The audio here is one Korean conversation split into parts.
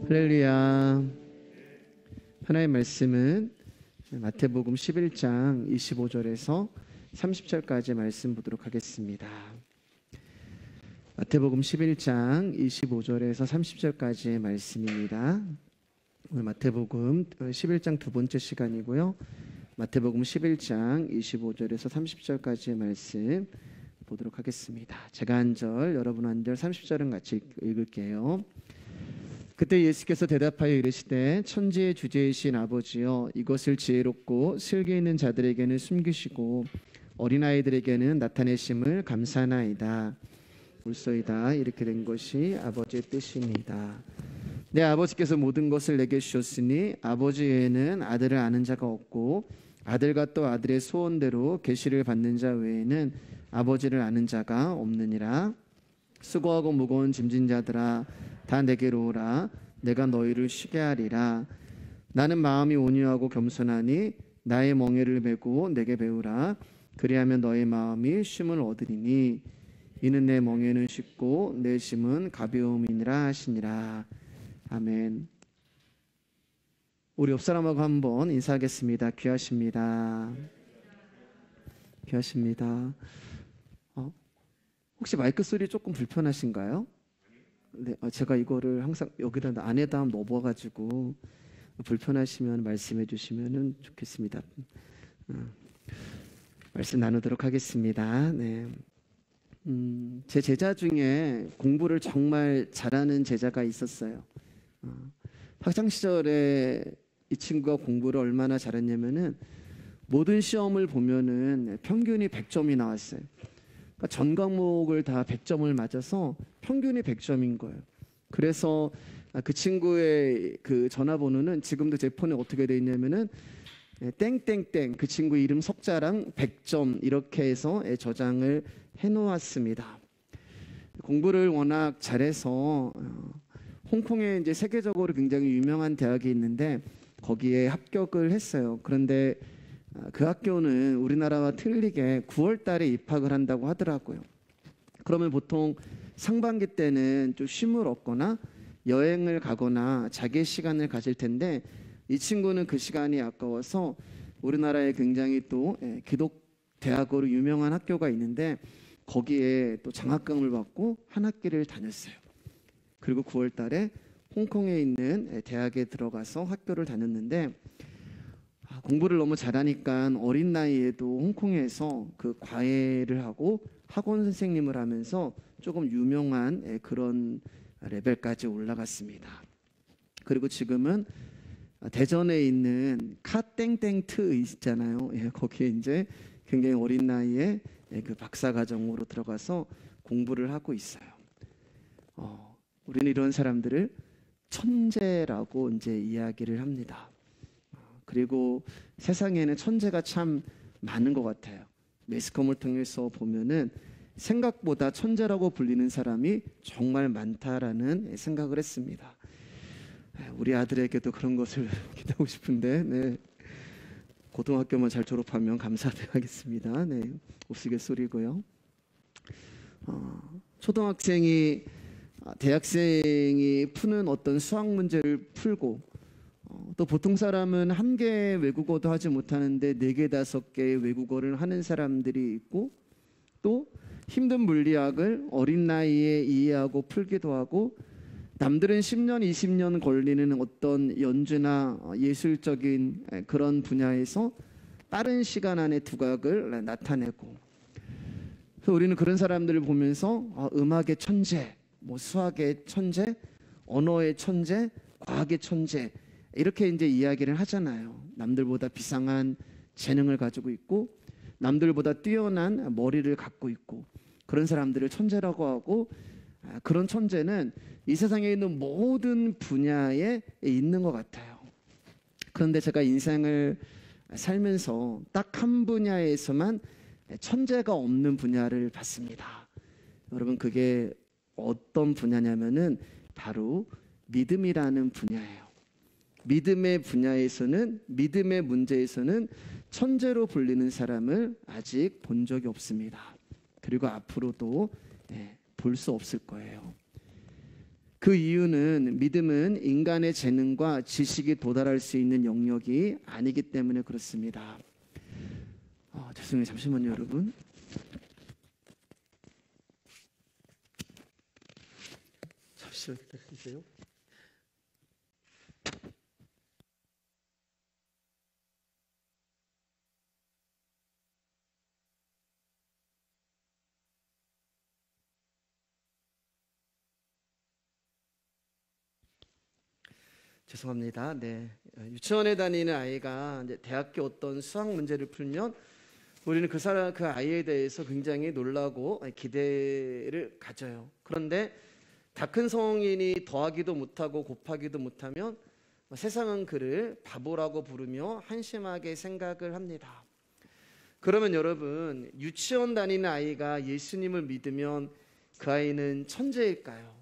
할렐루야. 하나님의 말씀은 마태복음 11장 25절에서 30절까지 말씀 보도록 하겠습니다. 마태복음 11장 25절에서 30절까지의 말씀입니다. 오늘 마태복음 11장 두 번째 시간이고요. 마태복음 11장 25절에서 30절까지의 말씀 보도록 하겠습니다. 제가 한 절, 여러분 한 절, 30절은 같이 읽을게요. 그때 예수께서 대답하여 이르시되 천지의 주제이신 아버지여, 이것을 지혜롭고 슬기 있는 자들에게는 숨기시고 어린아이들에게는 나타내심을 감사하나이다. 옳소이다. 이렇게 된 것이 아버지의 뜻입니다. 내 아버지께서 모든 것을 내게 주셨으니 아버지 외에는 아들을 아는 자가 없고 아들과 또 아들의 소원대로 계시를 받는 자 외에는 아버지를 아는 자가 없느니라. 수고하고 무거운 짐진 자들아, 다 내게로 오라. 내가 너희를 쉬게 하리라. 나는 마음이 온유하고 겸손하니 나의 멍에를 메고 내게 배우라. 그리하면 너의 마음이 쉼을 얻으리니 이는 내 멍에는 쉽고 내 짐은 가벼움이니라 하시니라. 아멘. 우리 옆 사람하고 한번 인사하겠습니다. 귀하십니다. 귀하십니다. 혹시 마이크 소리 조금 불편하신가요? 네, 제가 이거를 항상 여기다 안에다 넣어가지고 불편하시면 말씀해 주시면 좋겠습니다. 말씀 나누도록 하겠습니다. 네. 제 제자 중에 공부를 정말 잘하는 제자가 있었어요. 학창 시절에 이 친구가 공부를 얼마나 잘했냐면은 모든 시험을 보면은 평균이 100점이 나왔어요. 그러니까 전 과목을 다 100점을 맞아서 평균이 100점인 거예요. 그래서 그 친구의 그 전화번호는 지금도 제 폰에 어떻게 돼 있냐면은 땡땡땡, 그 친구 이름 석자랑 100점 이렇게 해서 저장을 해놓았습니다. 공부를 워낙 잘해서 홍콩에 이제 세계적으로 굉장히 유명한 대학이 있는데 거기에 합격을 했어요. 그런데 그 학교는 우리나라와 틀리게 9월 달에 입학을 한다고 하더라고요. 그러면 보통 상반기 때는 좀 쉼을 얻거나 여행을 가거나 자기의 시간을 가질 텐데 이 친구는 그 시간이 아까워서 우리나라에 굉장히 또 기독 대학으로 유명한 학교가 있는데 거기에 또 장학금을 받고 한 학기를 다녔어요. 그리고 9월 달에 홍콩에 있는 대학에 들어가서 학교를 다녔는데 공부를 너무 잘하니까 어린 나이에도 홍콩에서 그 과외를 하고 학원 선생님을 하면서 조금 유명한 그런 레벨까지 올라갔습니다. 그리고 지금은 대전에 있는 카땡땡트 있잖아요. 거기에 이제 굉장히 어린 나이에 그 박사 과정으로 들어가서 공부를 하고 있어요. 우리는 이런 사람들을 천재라고 이제 이야기를 합니다. 그리고 세상에는 천재가 참 많은 것 같아요. 매스컴을 통해서 보면은 생각보다 천재라고 불리는 사람이 정말 많다라는 생각을 했습니다. 우리 아들에게도 그런 것을 기대하고 싶은데, 네. 고등학교만 잘 졸업하면 감사하겠습니다. 네, 우스갯소리고요. 초등학생이 대학생이 푸는 어떤 수학 문제를 풀고 또 보통 사람은 한 개의 외국어도 하지 못하는데 4개, 5개의 외국어를 하는 사람들이 있고 또 힘든 물리학을 어린 나이에 이해하고 풀기도 하고 남들은 10년, 20년 걸리는 어떤 연주나 예술적인 그런 분야에서 빠른 시간 안에 두각을 나타내고 그래서 우리는 그런 사람들을 보면서 음악의 천재, 뭐 수학의 천재, 언어의 천재, 과학의 천재 이렇게 이제 이야기를 하잖아요. 남들보다 비상한 재능을 가지고 있고 남들보다 뛰어난 머리를 갖고 있고 그런 사람들을 천재라고 하고 그런 천재는 이 세상에 있는 모든 분야에 있는 것 같아요. 그런데 제가 인생을 살면서 딱 한 분야에서만 천재가 없는 분야를 봤습니다. 여러분 그게 어떤 분야냐면은 바로 믿음이라는 분야예요. 믿음의 분야에서는 믿음의 문제에서는 천재로 불리는 사람을 아직 본 적이 없습니다. 그리고 앞으로도 볼 수 없을 거예요. 그 이유는 믿음은 인간의 재능과 지식이 도달할 수 있는 영역이 아니기 때문에 그렇습니다. 죄송해요. 잠시만요, 여러분. 잠시만 기다려주세요. 죄송합니다. 네, 유치원에 다니는 아이가 이제 대학교 어떤 수학 문제를 풀면 우리는 그 아이에 대해서 굉장히 놀라고 기대를 가져요. 그런데 다 큰 성인이 더하기도 못하고 곱하기도 못하면 세상은 그를 바보라고 부르며 한심하게 생각을 합니다. 그러면 여러분, 유치원 다니는 아이가 예수님을 믿으면 그 아이는 천재일까요?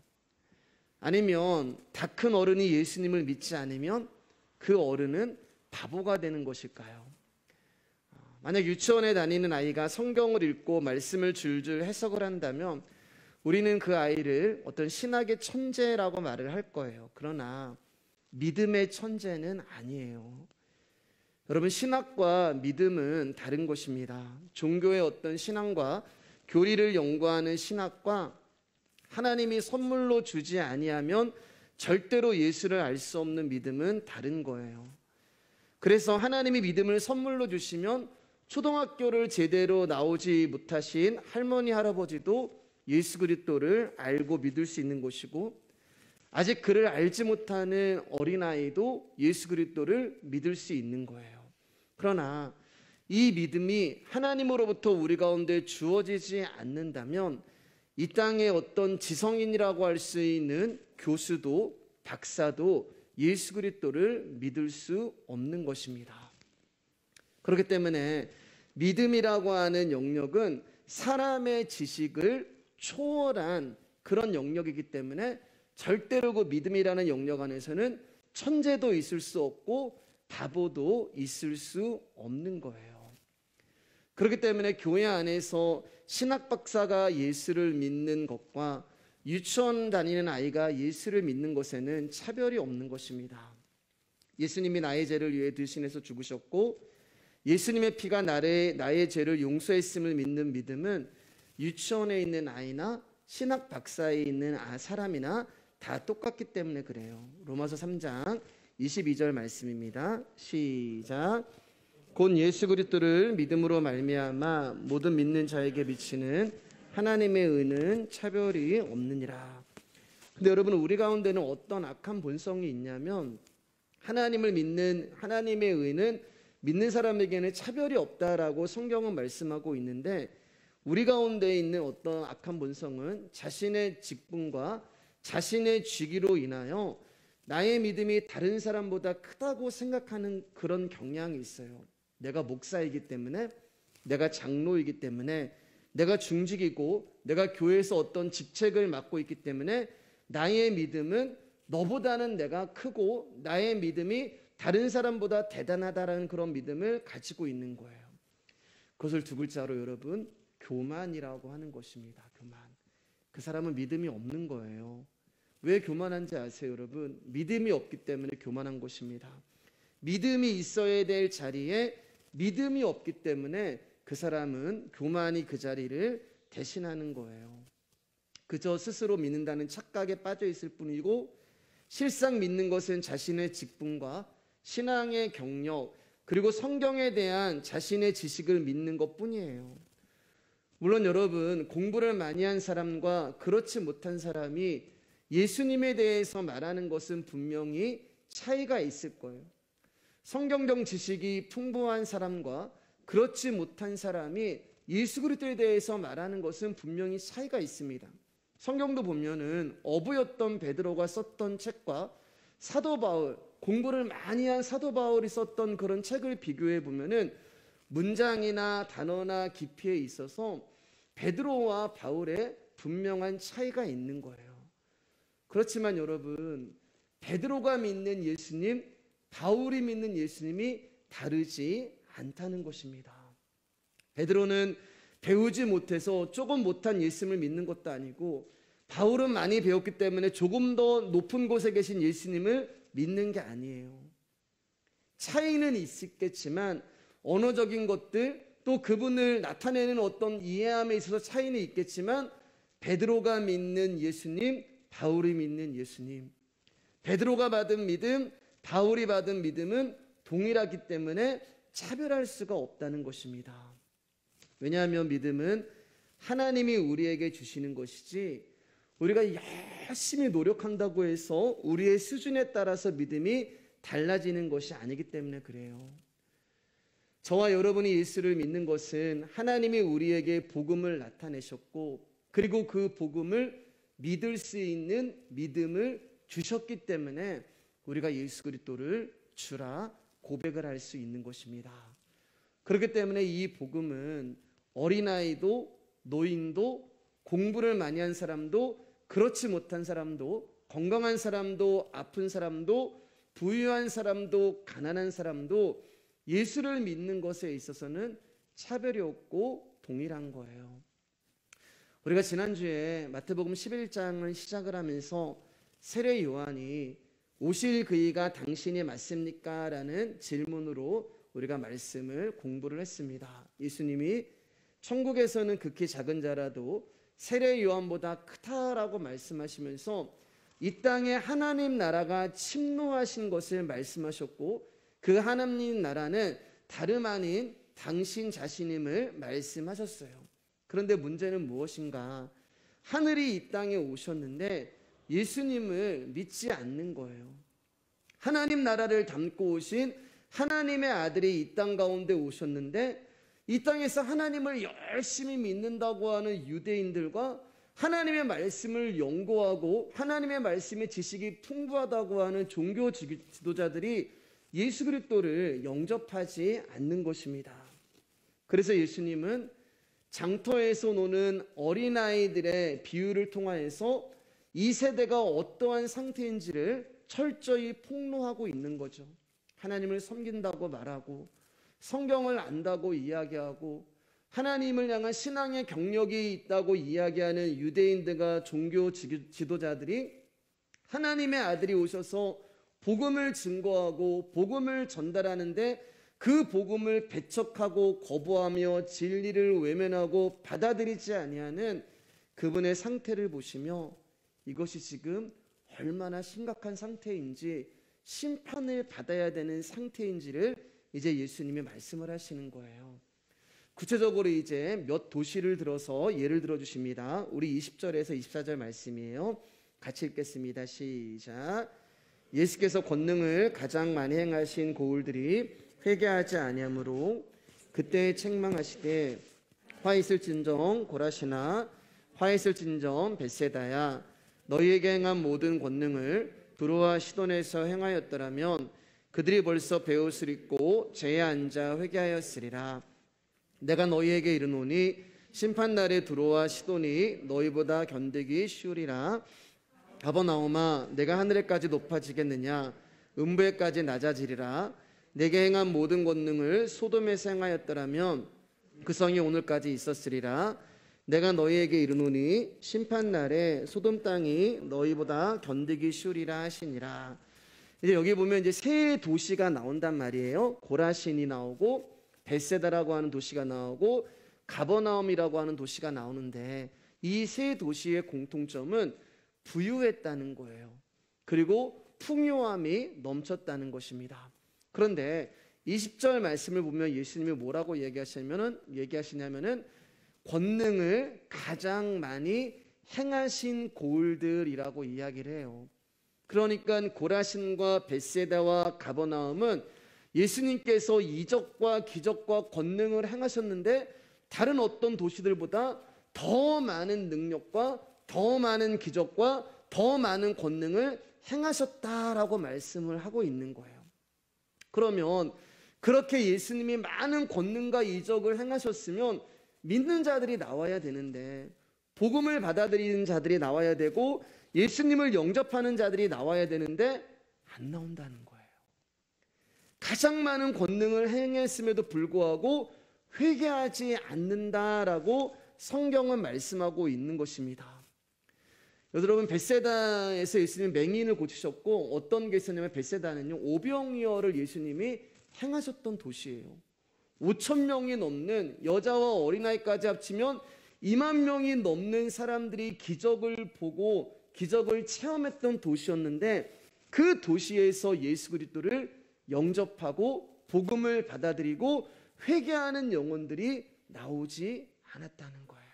아니면 다 큰 어른이 예수님을 믿지 않으면 그 어른은 바보가 되는 것일까요? 만약 유치원에 다니는 아이가 성경을 읽고 말씀을 줄줄 해석을 한다면 우리는 그 아이를 어떤 신학의 천재라고 말을 할 거예요. 그러나 믿음의 천재는 아니에요. 여러분, 신학과 믿음은 다른 것입니다. 종교의 어떤 신앙과 교리를 연구하는 신학과 하나님이 선물로 주지 아니하면 절대로 예수를 알 수 없는 믿음은 다른 거예요. 그래서 하나님이 믿음을 선물로 주시면 초등학교를 제대로 나오지 못하신 할머니 할아버지도 예수 그리스도를 알고 믿을 수 있는 것이고, 아직 그를 알지 못하는 어린아이도 예수 그리스도를 믿을 수 있는 거예요. 그러나 이 믿음이 하나님으로부터 우리 가운데 주어지지 않는다면 이 땅에 어떤 지성인이라고 할 수 있는 교수도 박사도 예수 그리스도를 믿을 수 없는 것입니다. 그렇기 때문에 믿음이라고 하는 영역은 사람의 지식을 초월한 그런 영역이기 때문에 절대로 그 믿음이라는 영역 안에서는 천재도 있을 수 없고 바보도 있을 수 없는 거예요. 그렇기 때문에 교회 안에서 신학 박사가 예수를 믿는 것과 유치원 다니는 아이가 예수를 믿는 것에는 차별이 없는 것입니다. 예수님이 나의 죄를 위해 대신해서 죽으셨고 예수님의 피가 나의 죄를 용서했음을 믿는 믿음은 유치원에 있는 아이나 신학 박사에 있는 사람이나 다 똑같기 때문에 그래요. 로마서 3장 22절 말씀입니다. 시작. 곧 예수 그리스도를 믿음으로 말미암아 모든 믿는 자에게 미치는 하나님의 의는 차별이 없느니라. 근데 여러분, 우리 가운데는 어떤 악한 본성이 있냐면 하나님을 믿는 하나님의 의는 믿는 사람에게는 차별이 없다라고 성경은 말씀하고 있는데, 우리 가운데 있는 어떤 악한 본성은 자신의 직분과 자신의 직위로 인하여 나의 믿음이 다른 사람보다 크다고 생각하는 그런 경향이 있어요. 내가 목사이기 때문에, 내가 장로이기 때문에, 내가 중직이고 내가 교회에서 어떤 직책을 맡고 있기 때문에 나의 믿음은 너보다는 내가 크고 나의 믿음이 다른 사람보다 대단하다라는 그런 믿음을 가지고 있는 거예요. 그것을 두 글자로 여러분, 교만이라고 하는 것입니다. 교만. 그 사람은 믿음이 없는 거예요. 왜 교만한지 아세요, 여러분? 믿음이 없기 때문에 교만한 것입니다. 믿음이 있어야 될 자리에 믿음이 없기 때문에 그 사람은 교만이 그 자리를 대신하는 거예요. 그저 스스로 믿는다는 착각에 빠져 있을 뿐이고, 실상 믿는 것은 자신의 직분과 신앙의 경력, 그리고 성경에 대한 자신의 지식을 믿는 것뿐이에요. 물론 여러분, 공부를 많이 한 사람과 그렇지 못한 사람이 예수님에 대해서 말하는 것은 분명히 차이가 있을 거예요. 성경적 지식이 풍부한 사람과 그렇지 못한 사람이 예수 그리스도에 대해서 말하는 것은 분명히 차이가 있습니다. 성경도 보면은 어부였던 베드로가 썼던 책과 사도 바울, 공부를 많이 한 사도 바울이 썼던 그런 책을 비교해 보면은 문장이나 단어나 깊이에 있어서 베드로와 바울의 분명한 차이가 있는 거예요. 그렇지만 여러분, 베드로가 믿는 예수님, 바울이 믿는 예수님이 다르지 않다는 것입니다. 베드로는 배우지 못해서 조금 못한 예수님을 믿는 것도 아니고, 바울은 많이 배웠기 때문에 조금 더 높은 곳에 계신 예수님을 믿는 게 아니에요. 차이는 있겠지만 언어적인 것들, 또 그분을 나타내는 어떤 이해함에 있어서 차이는 있겠지만 베드로가 믿는 예수님, 바울이 믿는 예수님, 베드로가 받은 믿음, 바울이 받은 믿음은 동일하기 때문에 차별할 수가 없다는 것입니다. 왜냐하면 믿음은 하나님이 우리에게 주시는 것이지 우리가 열심히 노력한다고 해서 우리의 수준에 따라서 믿음이 달라지는 것이 아니기 때문에 그래요. 저와 여러분이 예수를 믿는 것은 하나님이 우리에게 복음을 나타내셨고 그리고 그 복음을 믿을 수 있는 믿음을 주셨기 때문에 우리가 예수 그리스도를 주라 고백을 할 수 있는 것입니다. 그렇기 때문에 이 복음은 어린아이도 노인도 공부를 많이 한 사람도 그렇지 못한 사람도 건강한 사람도 아픈 사람도 부유한 사람도 가난한 사람도 예수를 믿는 것에 있어서는 차별이 없고 동일한 거예요. 우리가 지난주에 마태복음 11장을 시작을 하면서 세례 요한이 오실 그이가 당신이 맞습니까? 라는 질문으로 우리가 말씀을 공부를 했습니다. 예수님이 천국에서는 극히 작은 자라도 세례 요한보다 크다라고 말씀하시면서 이 땅에 하나님 나라가 침노하신 것을 말씀하셨고 그 하나님 나라는 다름 아닌 당신 자신임을 말씀하셨어요. 그런데 문제는 무엇인가? 하늘이 이 땅에 오셨는데 예수님을 믿지 않는 거예요. 하나님 나라를 담고 오신 하나님의 아들이 이 땅 가운데 오셨는데 이 땅에서 하나님을 열심히 믿는다고 하는 유대인들과 하나님의 말씀을 연구하고 하나님의 말씀의 지식이 풍부하다고 하는 종교 지도자들이 예수 그리스도를 영접하지 않는 것입니다. 그래서 예수님은 장터에서 노는 어린아이들의 비유를 통하여서 이 세대가 어떠한 상태인지를 철저히 폭로하고 있는 거죠. 하나님을 섬긴다고 말하고 성경을 안다고 이야기하고 하나님을 향한 신앙의 경력이 있다고 이야기하는 유대인들과 종교 지도자들이 하나님의 아들이 오셔서 복음을 증거하고 복음을 전달하는데 그 복음을 배척하고 거부하며 진리를 외면하고 받아들이지 아니하는 그분의 상태를 보시며 이것이 지금 얼마나 심각한 상태인지 심판을 받아야 되는 상태인지를 이제 예수님이 말씀을 하시는 거예요. 구체적으로 이제 몇 도시를 들어서 예를 들어 주십니다. 우리 20절에서 24절 말씀이에요. 같이 읽겠습니다. 시작. 예수께서 권능을 가장 많이 행하신 고을들이 회개하지 아니하므로 그때 책망하시되 화 있을진정 고라시나 화 있을진정 벳세다야 너희에게 행한 모든 권능을 두로와 시돈에서 행하였더라면 그들이 벌써 베옷을 입고 죄에 앉아 회개하였으리라. 내가 너희에게 이르노니 심판날에 두로와 시돈이 너희보다 견디기 쉬우리라. 가버나움아 내가 하늘에까지 높아지겠느냐 음부에까지 낮아지리라. 내게 행한 모든 권능을 소돔에서 행하였더라면 그 성이 오늘까지 있었으리라. 내가 너희에게 이르노니 심판날에 소돔 땅이 너희보다 견디기 쉬우리라 하시니라. 이제 여기 보면 이제 세 도시가 나온단 말이에요. 고라신이 나오고 벳세다라고 하는 도시가 나오고 가버나움이라고 하는 도시가 나오는데 이 세 도시의 공통점은 부유했다는 거예요. 그리고 풍요함이 넘쳤다는 것입니다. 그런데 20절 말씀을 보면 예수님이 뭐라고 얘기하시냐면은 권능을 가장 많이 행하신 고을들이라고 이야기를 해요. 그러니까 고라신과 벳세다와 가버나움은 예수님께서 이적과 기적과 권능을 행하셨는데 다른 어떤 도시들보다 더 많은 능력과 더 많은 기적과 더 많은 권능을 행하셨다라고 말씀을 하고 있는 거예요. 그러면 그렇게 예수님이 많은 권능과 이적을 행하셨으면 믿는 자들이 나와야 되는데 복음을 받아들이는 자들이 나와야 되고 예수님을 영접하는 자들이 나와야 되는데 안 나온다는 거예요. 가장 많은 권능을 행했음에도 불구하고 회개하지 않는다라고 성경은 말씀하고 있는 것입니다. 여러분, 벳세다에서 예수님 맹인을 고치셨고, 어떤 게 있었냐면 벳세다는요, 오병이어를 예수님이 행하셨던 도시예요. 5천 명이 넘는, 여자와 어린아이까지 합치면 2만 명이 넘는 사람들이 기적을 보고 기적을 체험했던 도시였는데, 그 도시에서 예수 그리스도를 영접하고 복음을 받아들이고 회개하는 영혼들이 나오지 않았다는 거예요.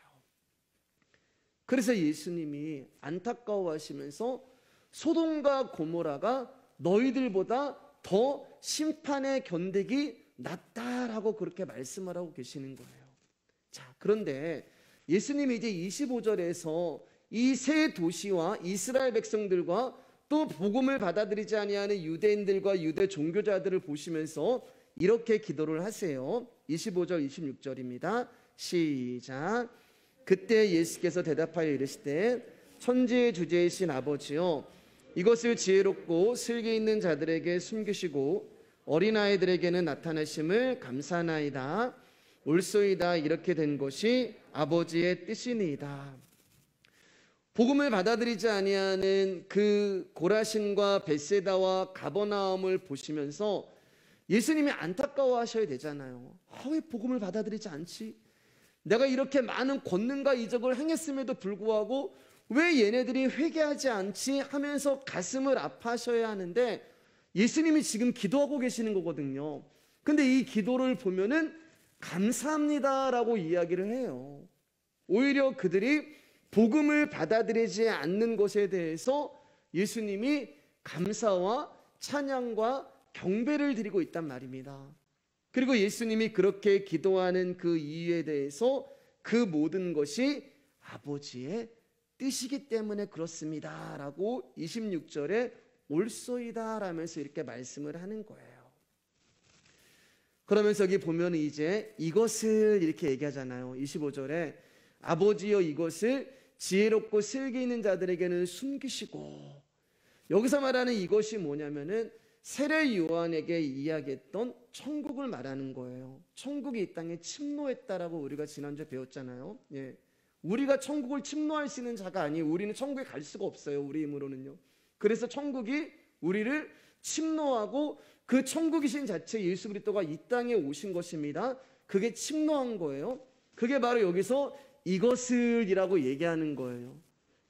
그래서 예수님이 안타까워하시면서 소돔과 고모라가 너희들보다 더 심판의 견디기 낫다라고 그렇게 말씀을 하고 계시는 거예요. 자, 그런데 예수님이 이제 25절에서 이 세 도시와 이스라엘 백성들과 또 복음을 받아들이지 아니하는 유대인들과 유대 종교자들을 보시면서 이렇게 기도를 하세요. 25절 26절입니다. 시작. 그때 예수께서 대답하여 이르시되 천지의 주제이신 아버지여, 이것을 지혜롭고 슬기 있는 자들에게 숨기시고 어린아이들에게는 나타내심을 감사하나이다. 옳소이다. 이렇게 된 것이 아버지의 뜻이니이다. 복음을 받아들이지 아니하는 그 고라신과 벳세다와 가버나움을 보시면서 예수님이 안타까워하셔야 되잖아요. 왜 복음을 받아들이지 않지? 내가 이렇게 많은 권능과 이적을 행했음에도 불구하고 왜 얘네들이 회개하지 않지? 하면서 가슴을 아파하셔야 하는데, 예수님이 지금 기도하고 계시는 거거든요. 근데 이 기도를 보면은 감사합니다라고 이야기를 해요. 오히려 그들이 복음을 받아들이지 않는 것에 대해서 예수님이 감사와 찬양과 경배를 드리고 있단 말입니다. 그리고 예수님이 그렇게 기도하는 그 이유에 대해서 그 모든 것이 아버지의 뜻이기 때문에 그렇습니다 라고 26절에 옳소이다 라면서 이렇게 말씀을 하는 거예요. 그러면서 여기 보면 이제 이것을 이렇게 얘기하잖아요. 25절에 아버지여, 이것을 지혜롭고 슬기 있는 자들에게는 숨기시고, 여기서 말하는 이것이 뭐냐면은 세례 요한에게 이야기했던 천국을 말하는 거예요. 천국이 이 땅에 침노했다라고 우리가 지난주에 배웠잖아요. 예. 우리가 천국을 침노할 수 있는 자가 아니에요. 우리는 천국에 갈 수가 없어요. 우리 힘으로는요. 그래서 천국이 우리를 침노하고 그 천국이신 자체 예수 그리스도가 이 땅에 오신 것입니다. 그게 침노한 거예요. 그게 바로 여기서 이것을이라고 얘기하는 거예요.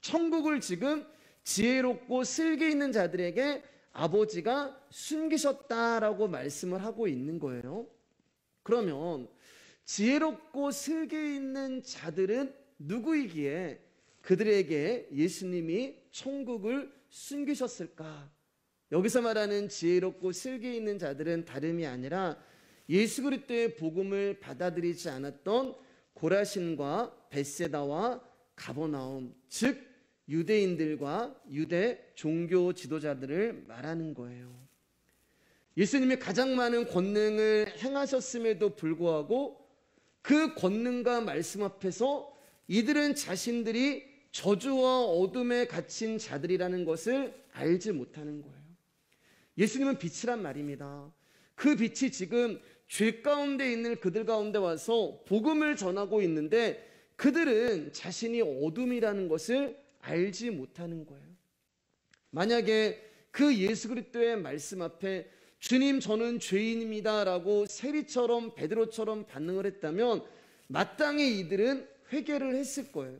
천국을 지금 지혜롭고 슬기 있는 자들에게 아버지가 숨기셨다라고 말씀을 하고 있는 거예요. 그러면 지혜롭고 슬기 있는 자들은 누구이기에 그들에게 예수님이 천국을 숨기셨을까? 여기서 말하는 지혜롭고 슬기 있는 자들은 다름이 아니라 예수 그리스도의 복음을 받아들이지 않았던 고라신과 벳세다와 가버나움, 즉 유대인들과 유대 종교 지도자들을 말하는 거예요. 예수님이 가장 많은 권능을 행하셨음에도 불구하고 그 권능과 말씀 앞에서 이들은 자신들이 저주와 어둠에 갇힌 자들이라는 것을 알지 못하는 거예요. 예수님은 빛이란 말입니다. 그 빛이 지금 죄 가운데 있는 그들 가운데 와서 복음을 전하고 있는데 그들은 자신이 어둠이라는 것을 알지 못하는 거예요. 만약에 그 예수 그리스도의 말씀 앞에 주님 저는 죄인입니다 라고 세리처럼 베드로처럼 반응을 했다면 마땅히 이들은 회개를 했을 거예요.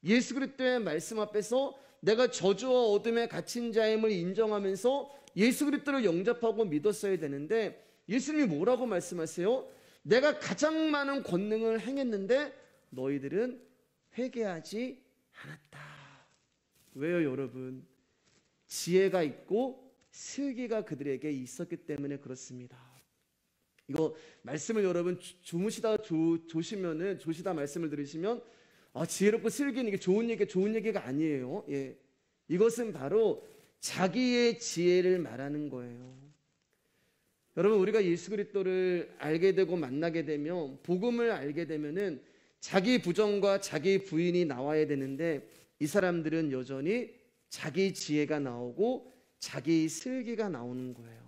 예수 그리스도의 말씀 앞에서 내가 저주와 어둠에 갇힌 자임을 인정하면서 예수 그리스도를 영접하고 믿었어야 되는데 예수님이 뭐라고 말씀하세요? 내가 가장 많은 권능을 행했는데 너희들은 회개하지 않았다. 왜요, 여러분? 지혜가 있고 슬기가 그들에게 있었기 때문에 그렇습니다. 이거 말씀을 여러분 조시다 말씀을 들으시면 지혜롭고 슬기는 이게 좋은 얘기가 아니에요. 예. 이것은 바로 자기의 지혜를 말하는 거예요. 여러분, 우리가 예수 그리스도를 알게 되고 만나게 되면 복음을 알게 되면은 자기 부정과 자기 부인이 나와야 되는데 이 사람들은 여전히 자기 지혜가 나오고 자기 슬기가 나오는 거예요.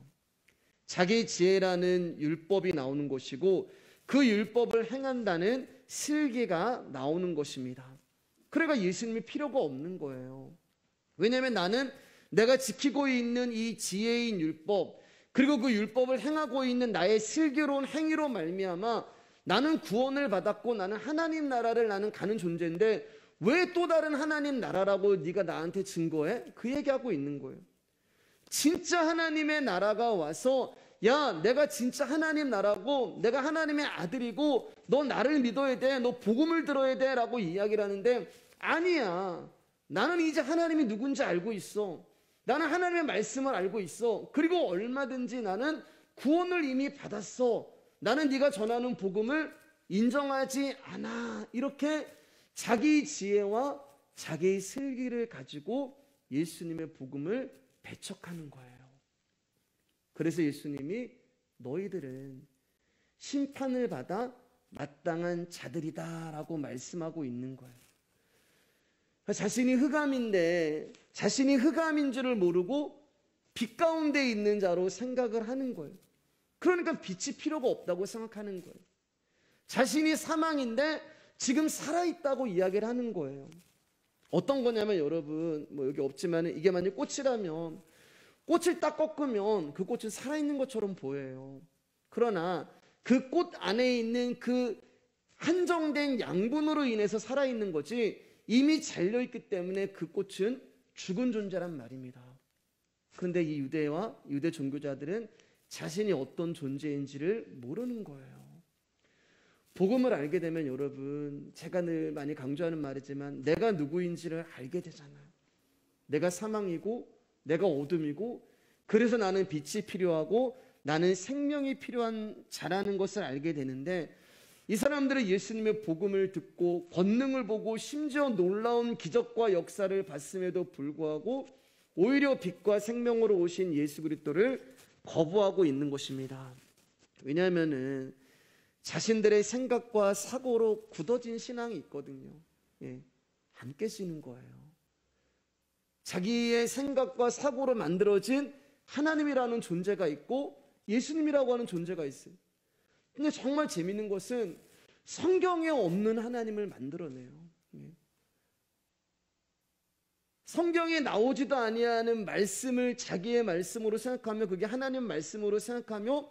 자기 지혜라는 율법이 나오는 것이고 그 율법을 행한다는 슬기가 나오는 것입니다. 그러니까 예수님이 필요가 없는 거예요. 왜냐하면 나는 내가 지키고 있는 이 지혜인 율법, 그리고 그 율법을 행하고 있는 나의 슬기로운 행위로 말미암아 나는 구원을 받았고 나는 하나님 나라를 나는 가는 존재인데 왜 또 다른 하나님 나라라고 네가 나한테 증거해? 그 얘기하고 있는 거예요. 진짜 하나님의 나라가 와서 야, 내가 진짜 하나님 나라고 내가 하나님의 아들이고 너 나를 믿어야 돼, 너 복음을 들어야 돼 라고 이야기를 하는데 아니야, 나는 이제 하나님이 누군지 알고 있어. 나는 하나님의 말씀을 알고 있어. 그리고 얼마든지 나는 구원을 이미 받았어. 나는 네가 전하는 복음을 인정하지 않아. 이렇게 자기 지혜와 자기의 슬기를 가지고 예수님의 복음을 배척하는 거예요. 그래서 예수님이 너희들은 심판을 받아 마땅한 자들이다 라고 말씀하고 있는 거예요. 자신이 흑암인데 자신이 흑암인 줄을 모르고 빛 가운데 있는 자로 생각을 하는 거예요. 그러니까 빛이 필요가 없다고 생각하는 거예요. 자신이 사망인데 지금 살아있다고 이야기를 하는 거예요. 어떤 거냐면 여러분, 뭐 여기 없지만 이게 만약 꽃이라면 꽃을 딱 꺾으면 그 꽃은 살아있는 것처럼 보여요. 그러나 그 꽃 안에 있는 그 한정된 양분으로 인해서 살아있는 거지 이미 잘려있기 때문에 그 꽃은 죽은 존재란 말입니다. 그런데 이 유대와 유대 종교자들은 자신이 어떤 존재인지를 모르는 거예요. 복음을 알게 되면 여러분, 제가 늘 많이 강조하는 말이지만 내가 누구인지를 알게 되잖아요. 내가 사망이고 내가 어둠이고 그래서 나는 빛이 필요하고 나는 생명이 필요한 자라는 것을 알게 되는데 이 사람들은 예수님의 복음을 듣고 권능을 보고 심지어 놀라운 기적과 역사를 봤음에도 불구하고 오히려 빛과 생명으로 오신 예수 그리스도를 거부하고 있는 것입니다. 왜냐하면은 자신들의 생각과 사고로 굳어진 신앙이 있거든요. 안 깨지는 거예요. 자기의 생각과 사고로 만들어진 하나님이라는 존재가 있고 예수님이라고 하는 존재가 있어요. 근데 정말 재밌는 것은 성경에 없는 하나님을 만들어내요. 성경에 나오지도 아니하는 말씀을 자기의 말씀으로 생각하며 그게 하나님 말씀으로 생각하며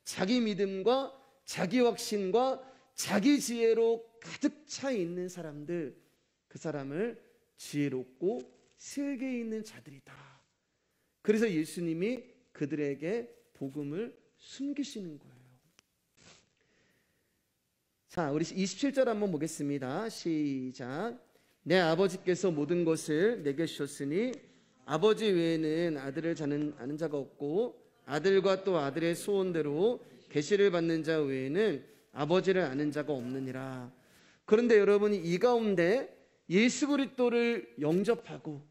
자기 믿음과 자기 확신과 자기 지혜로 가득 차 있는 사람들, 그 사람을 지혜롭고 슬기 있는 자들이다. 그래서 예수님이 그들에게 복음을 숨기시는 거예요. 자, 우리 27절 한번 보겠습니다. 시작. 내 아버지께서 모든 것을 내게 주셨으니 아버지 외에는 아들을 아는 자가 없고 아들과 또 아들의 소원대로 계시를 받는 자 외에는 아버지를 아는 자가 없느니라. 그런데 여러분이 이 가운데 예수 그리스도를 영접하고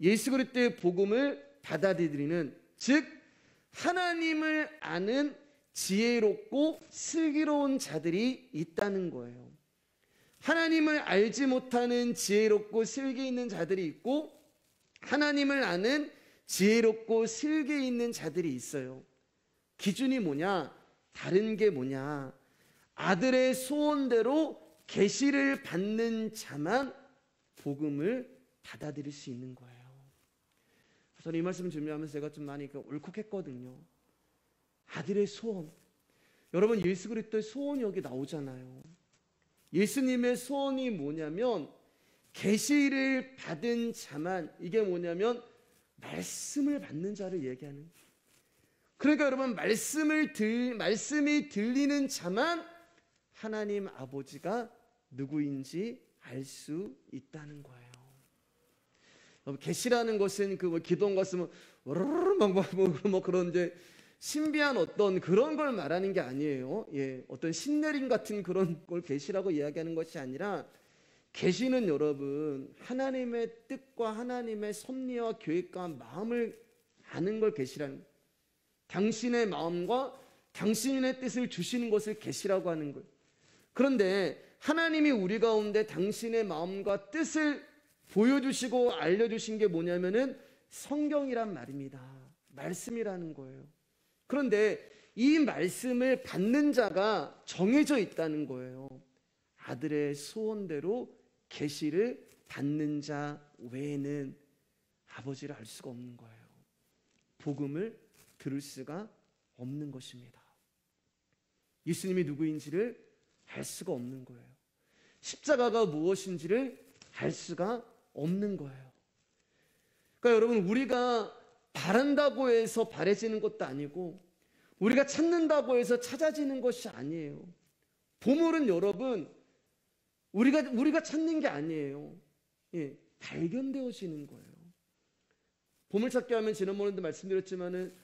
예수 그리스도의 복음을 받아들이는, 즉 하나님을 아는 지혜롭고 슬기로운 자들이 있다는 거예요. 하나님을 알지 못하는 지혜롭고 슬기 있는 자들이 있고 하나님을 아는 지혜롭고 슬기 있는 자들이 있어요. 기준이 뭐냐? 다른 게 뭐냐? 아들의 소원대로 계시를 받는 자만 복음을 받아들일 수 있는 거예요. 저는 이 말씀을 준비하면서 제가 좀 많이 울컥했거든요. 아들의 소원. 여러분, 예수 그리스도의 소원이 여기 나오잖아요. 예수님의 소원이 뭐냐면 계시를 받은 자만, 이게 뭐냐면 말씀을 받는 자를 얘기하는. 그러니까 여러분, 말씀이 들리는 자만 하나님 아버지가 누구인지 알 수 있다는 거예요. 계시라는 것은 그 기도원 갔으면 뭐 그런 이제 신비한 어떤 그런 걸 말하는 게 아니에요. 어떤 신내림 같은 그런 걸 계시라고 이야기하는 것이 아니라, 계시는 여러분 하나님의 뜻과 하나님의 섭리와 계획과 마음을 아는 걸 계시라는, 당신의 마음과 당신의 뜻을 주시는 것을 계시라고 하는 거예요. 그런데 하나님이 우리 가운데 당신의 마음과 뜻을 보여주시고 알려주신 게 뭐냐면은 성경이란 말입니다. 말씀이라는 거예요. 그런데 이 말씀을 받는 자가 정해져 있다는 거예요. 아들의 소원대로 계시를 받는 자 외에는 아버지를 알 수가 없는 거예요. 복음을 들을 수가 없는 것입니다. 예수님이 누구인지를 알 수가 없는 거예요. 십자가가 무엇인지를 알 수가 없는 거예요. 그러니까 여러분, 우리가 바란다고 해서 바래지는 것도 아니고 우리가 찾는다고 해서 찾아지는 것이 아니에요. 보물은 여러분, 우리가 찾는 게 아니에요. 예, 발견되어지는 거예요. 보물찾기 하면 지난번에도 말씀드렸지만은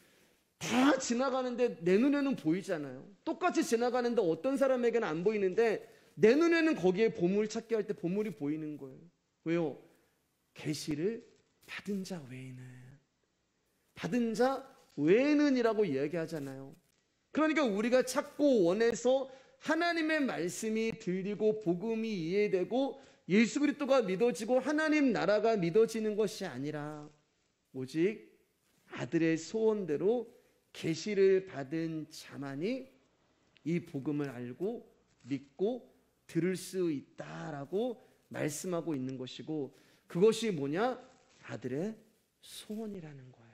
다 지나가는데 내 눈에는 보이잖아요. 똑같이 지나가는데 어떤 사람에게는 안 보이는데 내 눈에는 거기에 보물찾기 할 때 보물이 보이는 거예요. 왜요? 계시를 받은 자 외에는 이라고 이야기하잖아요. 그러니까 우리가 찾고 원해서 하나님의 말씀이 들리고 복음이 이해되고 예수 그리스도가 믿어지고 하나님 나라가 믿어지는 것이 아니라 오직 아들의 소원대로 계시를 받은 자만이 이 복음을 알고 믿고 들을 수 있다라고 말씀하고 있는 것이고, 그것이 뭐냐? 아들의 소원이라는 거예요.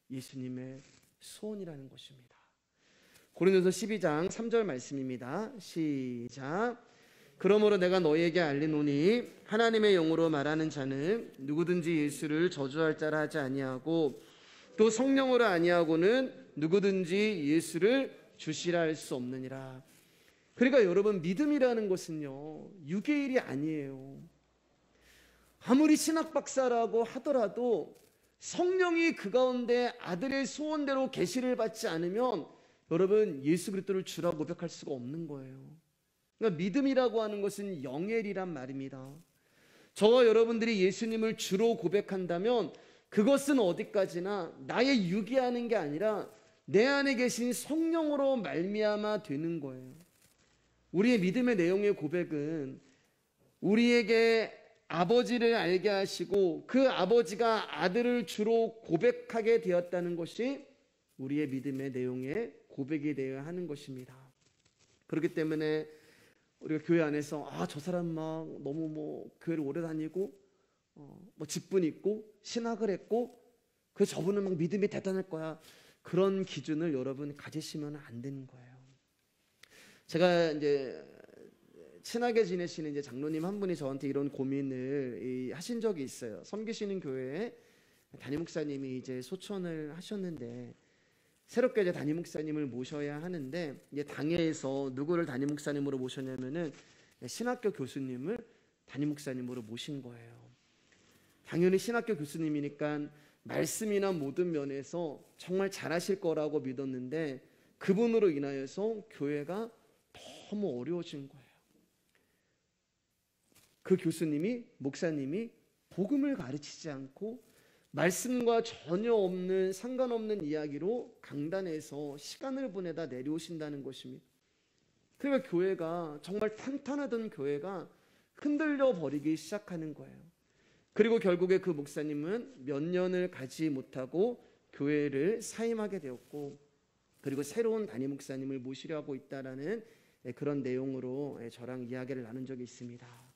예수님의 소원이라는 것입니다. 고린도서 12장 3절 말씀입니다. 시작. 그러므로 내가 너희에게 알리노니 하나님의 영으로 말하는 자는 누구든지 예수를 저주할 자라 하지 아니하고 또 성령으로 아니하고는 누구든지 예수를 주시라 할 수 없느니라. 그러니까 여러분, 믿음이라는 것은요, 육의 일이 아니에요. 아무리 신학 박사라고 하더라도 성령이 그 가운데 아들의 소원대로 계시를 받지 않으면 여러분, 예수 그리스도를 주라고 고백할 수가 없는 거예요. 그러니까 믿음이라고 하는 것은 영엘이란 말입니다. 저와 여러분들이 예수님을 주로 고백한다면 그것은 어디까지나 나의 육이 하는 게 아니라 내 안에 계신 성령으로 말미암아 되는 거예요. 우리의 믿음의 내용의 고백은 우리에게 아버지를 알게 하시고 그 아버지가 아들을 주로 고백하게 되었다는 것이 우리의 믿음의 내용의 고백이 되어야 하는 것입니다. 그렇기 때문에 우리가 교회 안에서 저 사람 막 너무 교회를 오래 다니고 직분 있고 신학을 했고 그래서 저분은 막 믿음이 대단할 거야, 그런 기준을 여러분 가지시면 안 되는 거예요. 제가 이제 친하게 지내시는 이제 장로님 한 분이 저한테 이런 고민을 하신 적이 있어요. 섬기시는 교회에 담임 목사님이 이제 소천을 하셨는데 새롭게 이제 담임 목사님을 모셔야 하는데 이제 당회에서 누구를 담임 목사님으로 모셨냐면은 신학교 교수님을 담임 목사님으로 모신 거예요. 당연히 신학교 교수님이니까 말씀이나 모든 면에서 정말 잘하실 거라고 믿었는데 그분으로 인하여서 교회가 너무 어려워진 거예요. 그 교수님이, 목사님이 복음을 가르치지 않고 말씀과 전혀 없는, 상관없는 이야기로 강단에서 시간을 보내다 내려오신다는 것입니다. 그러니까 교회가, 정말 탄탄하던 교회가 흔들려 버리기 시작하는 거예요. 그리고 결국에 그 목사님은 몇 년을 가지 못하고 교회를 사임하게 되었고, 그리고 새로운 담임 목사님을 모시려 하고 있다라는 그런 내용으로 저랑 이야기를 나눈 적이 있습니다.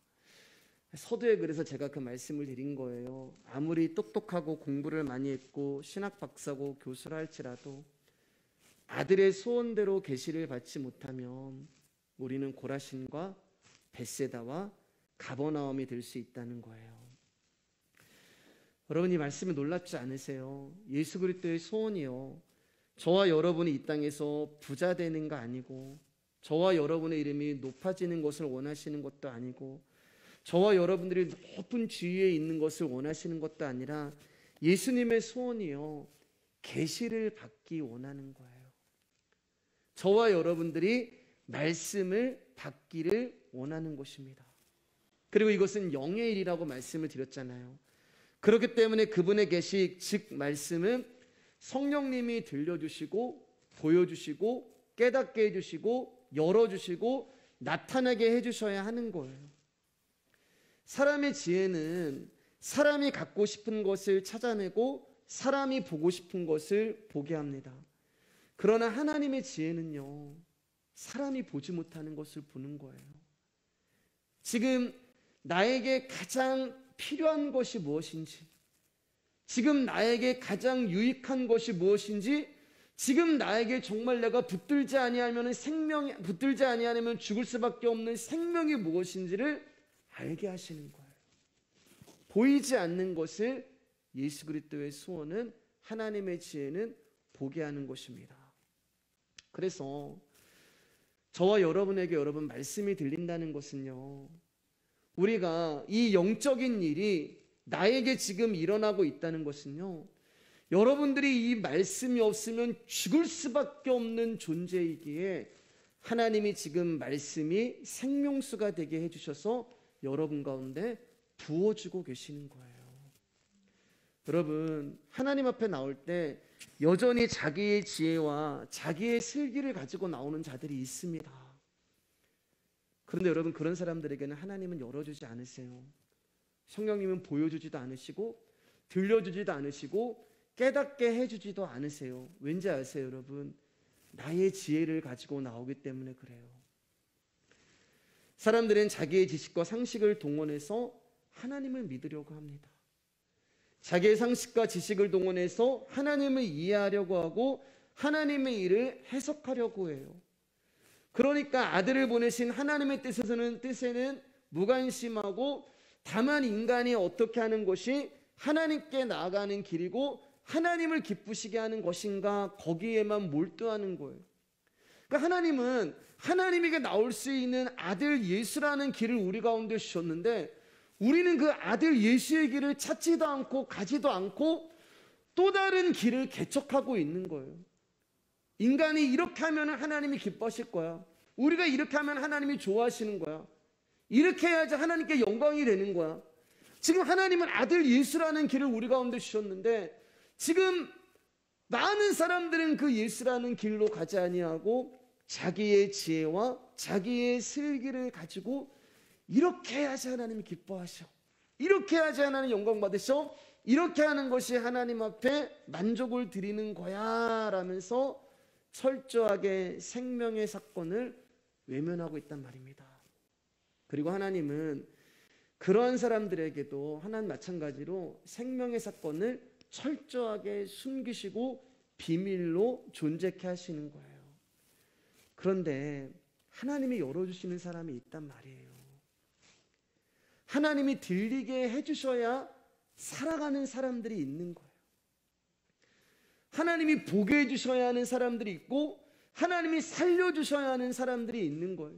서두에 그래서 제가 그 말씀을 드린 거예요. 아무리 똑똑하고 공부를 많이 했고 신학 박사고 교수라 할지라도 아들의 소원대로 계시를 받지 못하면 우리는 고라신과 벳세다와 가버나움이 될 수 있다는 거예요. 여러분, 이 말씀에 놀랍지 않으세요? 예수 그리스도의 소원이요, 저와 여러분이 이 땅에서 부자 되는 거 아니고, 저와 여러분의 이름이 높아지는 것을 원하시는 것도 아니고, 저와 여러분들이 높은 지위에 있는 것을 원하시는 것도 아니라 예수님의 소원이요, 계시를 받기 원하는 거예요. 저와 여러분들이 말씀을 받기를 원하는 것입니다. 그리고 이것은 영의 일이라고 말씀을 드렸잖아요. 그렇기 때문에 그분의 계시, 즉 말씀은 성령님이 들려주시고 보여주시고 깨닫게 해주시고 열어주시고 나타나게 해주셔야 하는 거예요. 사람의 지혜는 사람이 갖고 싶은 것을 찾아내고 사람이 보고 싶은 것을 보게 합니다. 그러나 하나님의 지혜는요, 사람이 보지 못하는 것을 보는 거예요. 지금 나에게 가장 필요한 것이 무엇인지, 지금 나에게 가장 유익한 것이 무엇인지, 지금 나에게 정말 내가 붙들지 아니하면 죽을 수밖에 없는 생명이 무엇인지를 알게 하시는 거예요. 보이지 않는 것을 예수 그리스도의 소원은, 하나님의 지혜는 보게 하는 것입니다. 그래서 저와 여러분에게 여러분 말씀이 들린다는 것은요, 우리가 이 영적인 일이 나에게 지금 일어나고 있다는 것은요, 여러분들이 이 말씀이 없으면 죽을 수밖에 없는 존재이기에 하나님이 지금 말씀이 생명수가 되게 해주셔서 여러분 가운데 부어주고 계시는 거예요. 여러분, 하나님 앞에 나올 때 여전히 자기의 지혜와 자기의 슬기를 가지고 나오는 자들이 있습니다. 그런데 여러분, 그런 사람들에게는 하나님은 열어주지 않으세요. 성령님은 보여주지도 않으시고 들려주지도 않으시고 깨닫게 해주지도 않으세요. 왠지 아세요, 여러분? 나의 지혜를 가지고 나오기 때문에 그래요. 사람들은 자기의 지식과 상식을 동원해서 하나님을 믿으려고 합니다. 자기의 상식과 지식을 동원해서 하나님을 이해하려고 하고 하나님의 일을 해석하려고 해요. 그러니까 아들을 보내신 하나님의 뜻에는 무관심하고, 다만 인간이 어떻게 하는 것이 하나님께 나아가는 길이고 하나님을 기쁘시게 하는 것인가, 거기에만 몰두하는 거예요. 그러니까 하나님은 하나님에게 나올 수 있는 아들 예수라는 길을 우리 가운데 주셨는데, 우리는 그 아들 예수의 길을 찾지도 않고 가지도 않고 또 다른 길을 개척하고 있는 거예요. 인간이 이렇게 하면 하나님이 기뻐하실 거야. 우리가 이렇게 하면 하나님이 좋아하시는 거야. 이렇게 해야지 하나님께 영광이 되는 거야. 지금 하나님은 아들 예수라는 길을 우리 가운데 주셨는데, 지금 많은 사람들은 그 예수라는 길로 가지 아니하고 자기의 지혜와 자기의 슬기를 가지고 이렇게 해야지 하나님이 기뻐하셔, 이렇게 해야지 하나님 영광 받으셔, 이렇게 하는 것이 하나님 앞에 만족을 드리는 거야 라면서 철저하게 생명의 사건을 외면하고 있단 말입니다. 그리고 하나님은 그러한 사람들에게도 하나님 마찬가지로 생명의 사건을 철저하게 숨기시고 비밀로 존재케 하시는 거예요. 그런데 하나님이 열어주시는 사람이 있단 말이에요. 하나님이 들리게 해주셔야 살아가는 사람들이 있는 거예요. 하나님이 보게 해주셔야 하는 사람들이 있고, 하나님이 살려주셔야 하는 사람들이 있는 거예요.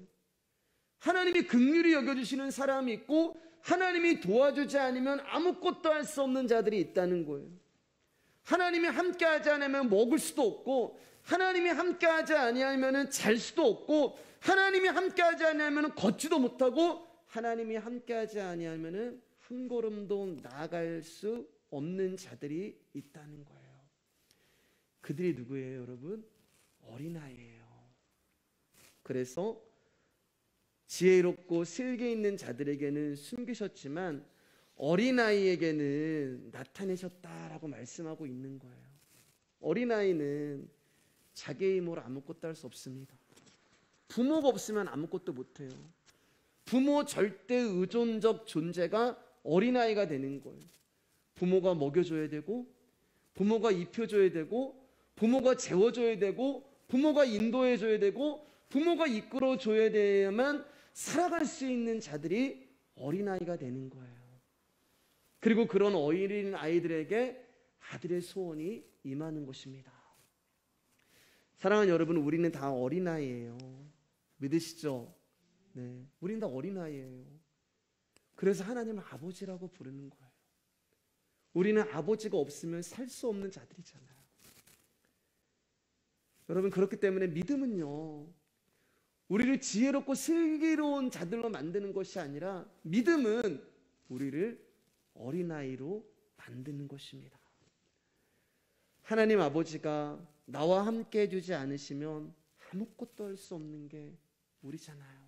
하나님이 긍휼히 여겨주시는 사람이 있고, 하나님이 도와주지 않으면 아무것도 할 수 없는 자들이 있다는 거예요. 하나님이 함께하지 않으면 먹을 수도 없고, 하나님이 함께하지 아니하면 잘 수도 없고, 하나님이 함께하지 아니하면 걷지도 못하고, 하나님이 함께하지 아니하면 한 걸음도 나아갈 수 없는 자들이 있다는 거예요. 그들이 누구예요, 여러분? 어린아이예요. 그래서 지혜롭고 슬기 있는 자들에게는 숨기셨지만 어린아이에게는 나타내셨다라고 말씀하고 있는 거예요. 어린아이는 자기의 힘으로 아무것도 할 수 없습니다. 부모가 없으면 아무것도 못해요. 부모 절대 의존적 존재가 어린아이가 되는 거예요. 부모가 먹여줘야 되고, 부모가 입혀줘야 되고, 부모가 재워줘야 되고, 부모가 인도해줘야 되고, 부모가 이끌어줘야 돼야만 살아갈 수 있는 자들이 어린아이가 되는 거예요. 그리고 그런 어린 아이들에게 아들의 소원이 임하는 것입니다. 사랑하는 여러분, 우리는 다 어린아이예요. 믿으시죠? 네, 우리는 다 어린아이예요. 그래서 하나님을 아버지라고 부르는 거예요. 우리는 아버지가 없으면 살 수 없는 자들이잖아요. 여러분, 그렇기 때문에 믿음은요, 우리를 지혜롭고 슬기로운 자들로 만드는 것이 아니라, 믿음은 우리를 어린아이로 만드는 것입니다. 하나님 아버지가 나와 함께 해주지 않으시면 아무것도 할 수 없는 게 우리잖아요.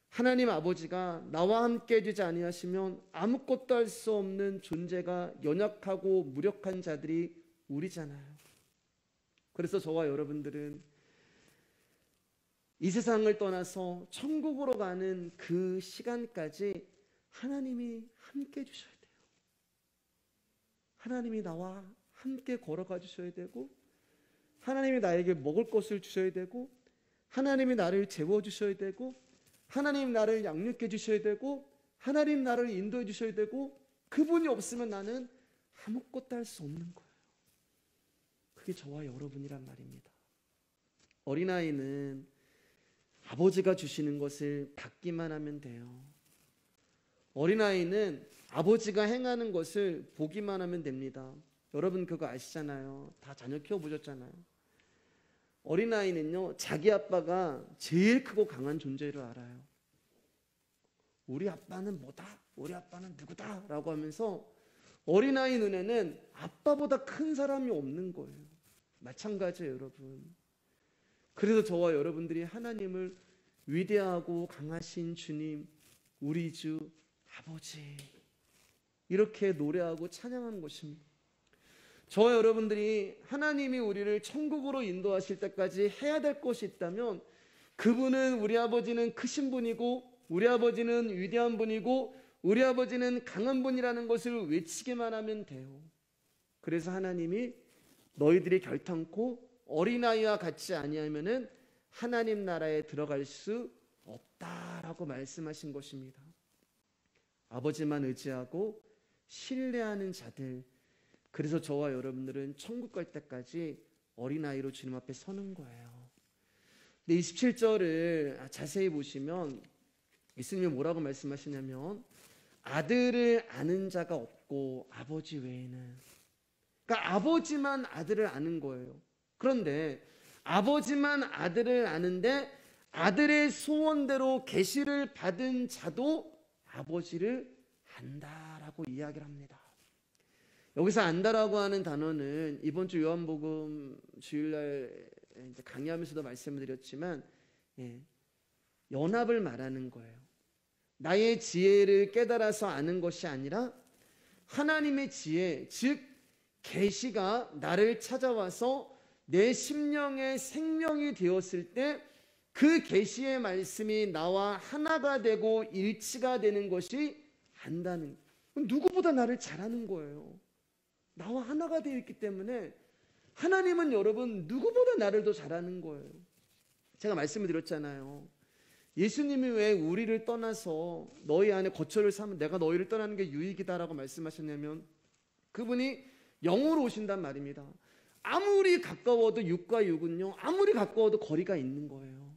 하나님 아버지가 나와 함께 해주지 아니하시면 아무것도 할 수 없는 존재가 연약하고 무력한 자들이 우리잖아요. 그래서 저와 여러분들은 이 세상을 떠나서 천국으로 가는 그 시간까지 하나님이 함께 해주셔야 돼요. 하나님이 나와 함께 걸어가 주셔야 되고, 하나님이 나에게 먹을 것을 주셔야 되고, 하나님이 나를 재워주셔야 되고, 하나님 나를 양육해 주셔야 되고, 하나님 나를 인도해 주셔야 되고, 그분이 없으면 나는 아무것도 할 수 없는 거예요. 그게 저와 여러분이란 말입니다. 어린아이는 아버지가 주시는 것을 받기만 하면 돼요. 어린아이는 아버지가 행하는 것을 보기만 하면 됩니다. 여러분 그거 아시잖아요. 다 자녀 키워보셨잖아요. 어린아이는요, 자기 아빠가 제일 크고 강한 존재를 알아요. 우리 아빠는 뭐다? 우리 아빠는 누구다? 라고 하면서 어린아이 눈에는 아빠보다 큰 사람이 없는 거예요. 마찬가지예요, 여러분. 그래서 저와 여러분들이 하나님을 위대하고 강하신 주님, 우리 주 아버지, 이렇게 노래하고 찬양하는 것입니다. 저와 여러분들이 하나님이 우리를 천국으로 인도하실 때까지 해야 될 것이 있다면, 그분은, 우리 아버지는 크신 분이고, 우리 아버지는 위대한 분이고, 우리 아버지는 강한 분이라는 것을 외치기만 하면 돼요. 그래서 하나님이 너희들이 결탄코 어린아이와 같지 아니하면은 하나님 나라에 들어갈 수 없다라고 말씀하신 것입니다. 아버지만 의지하고 신뢰하는 자들, 그래서 저와 여러분들은 천국 갈 때까지 어린아이로 주님 앞에 서는 거예요. 근데 27절을 자세히 보시면 예수님이 뭐라고 말씀하시냐면, 아들을 아는 자가 없고 아버지 외에는, 그러니까 아버지만 아들을 아는 거예요. 그런데 아버지만 아들을 아는데 아들의 소원대로 계시를 받은 자도 아버지를 안다라고 이야기를 합니다. 여기서 안다라고 하는 단어는 이번 주 요한복음 주일날 강의하면서도 말씀을 드렸지만, 연합을 말하는 거예요. 나의 지혜를 깨달아서 아는 것이 아니라 하나님의 지혜, 즉 계시가 나를 찾아와서 내 심령의 생명이 되었을 때 그 계시의 말씀이 나와 하나가 되고 일치가 되는 것이 안다는, 누구보다 나를 잘 아는 거예요. 나와 하나가 되어 있기 때문에 하나님은 여러분 누구보다 나를 더 잘 아는 거예요. 제가 말씀을 드렸잖아요. 예수님이 왜 우리를 떠나서 너희 안에 거처를 삼은, 내가 너희를 떠나는 게 유익이다라고 말씀하셨냐면, 그분이 영으로 오신단 말입니다. 아무리 가까워도, 육과 육은요, 아무리 가까워도 거리가 있는 거예요.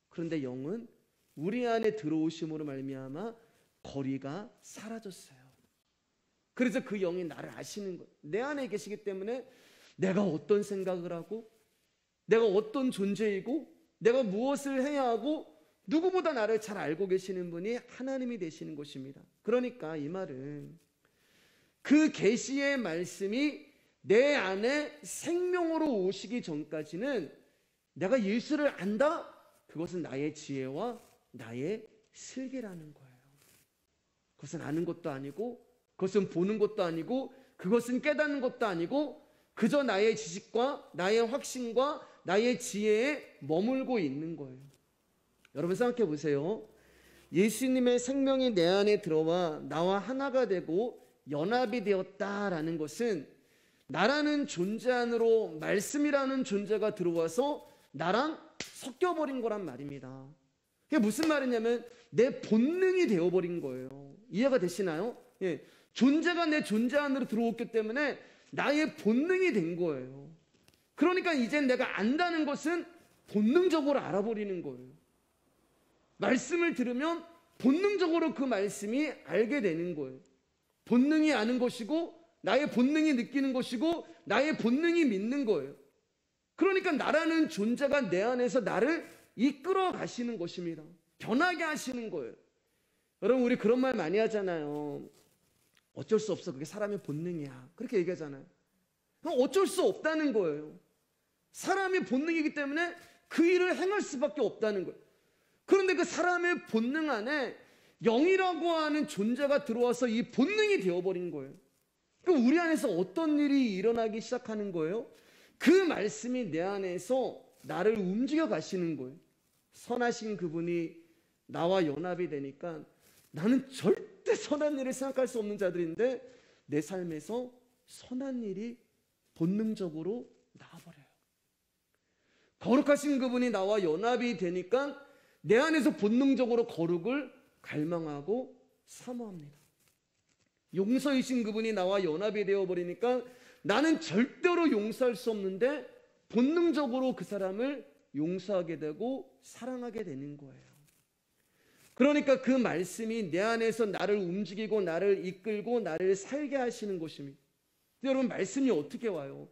그런데 영은 우리 안에 들어오심으로 말미암아 거리가 사라졌어요. 그래서 그 영이 나를 아시는 거예요. 내 안에 계시기 때문에 내가 어떤 생각을 하고, 내가 어떤 존재이고, 내가 무엇을 해야 하고, 누구보다 나를 잘 알고 계시는 분이 하나님이 되시는 것입니다. 그러니까 이 말은 그 계시의 말씀이 내 안에 생명으로 오시기 전까지는 내가 예수를 안다? 그것은 나의 지혜와 나의 슬기라는 거예요. 그것은 아는 것도 아니고, 그것은 보는 것도 아니고, 그것은 깨닫는 것도 아니고, 그저 나의 지식과 나의 확신과 나의 지혜에 머물고 있는 거예요. 여러분 생각해 보세요. 예수님의 생명이 내 안에 들어와 나와 하나가 되고 연합이 되었다라는 것은 나라는 존재 안으로 말씀이라는 존재가 들어와서 나랑 섞여버린 거란 말입니다. 그게 무슨 말이냐면 내 본능이 되어버린 거예요. 이해가 되시나요? 예. 존재가 내 존재 안으로 들어왔기 때문에 나의 본능이 된 거예요. 그러니까 이젠 내가 안다는 것은 본능적으로 알아버리는 거예요. 말씀을 들으면 본능적으로 그 말씀이 알게 되는 거예요. 본능이 아는 것이고, 나의 본능이 느끼는 것이고, 나의 본능이 믿는 거예요. 그러니까 나라는 존재가 내 안에서 나를 이끌어 가시는 것입니다. 변하게 하시는 거예요. 여러분 우리 그런 말 많이 하잖아요. 어쩔 수 없어, 그게 사람의 본능이야, 그렇게 얘기하잖아요. 어쩔 수 없다는 거예요. 사람의 본능이기 때문에 그 일을 행할 수밖에 없다는 거예요. 그런데 그 사람의 본능 안에 영이라고 하는 존재가 들어와서 이 본능이 되어버린 거예요. 그럼 우리 안에서 어떤 일이 일어나기 시작하는 거예요? 그 말씀이 내 안에서 나를 움직여 가시는 거예요. 선하신 그분이 나와 연합이 되니까 나는 절대 선한 일을 생각할 수 없는 자들인데 내 삶에서 선한 일이 본능적으로 나와버려요. 거룩하신 그분이 나와 연합이 되니까 내 안에서 본능적으로 거룩을 갈망하고 사모합니다. 용서이신 그분이 나와 연합이 되어버리니까 나는 절대로 용서할 수 없는데 본능적으로 그 사람을 용서하게 되고 사랑하게 되는 거예요. 그러니까 그 말씀이 내 안에서 나를 움직이고 나를 이끌고 나를 살게 하시는 것입니다. 여러분, 말씀이 어떻게 와요?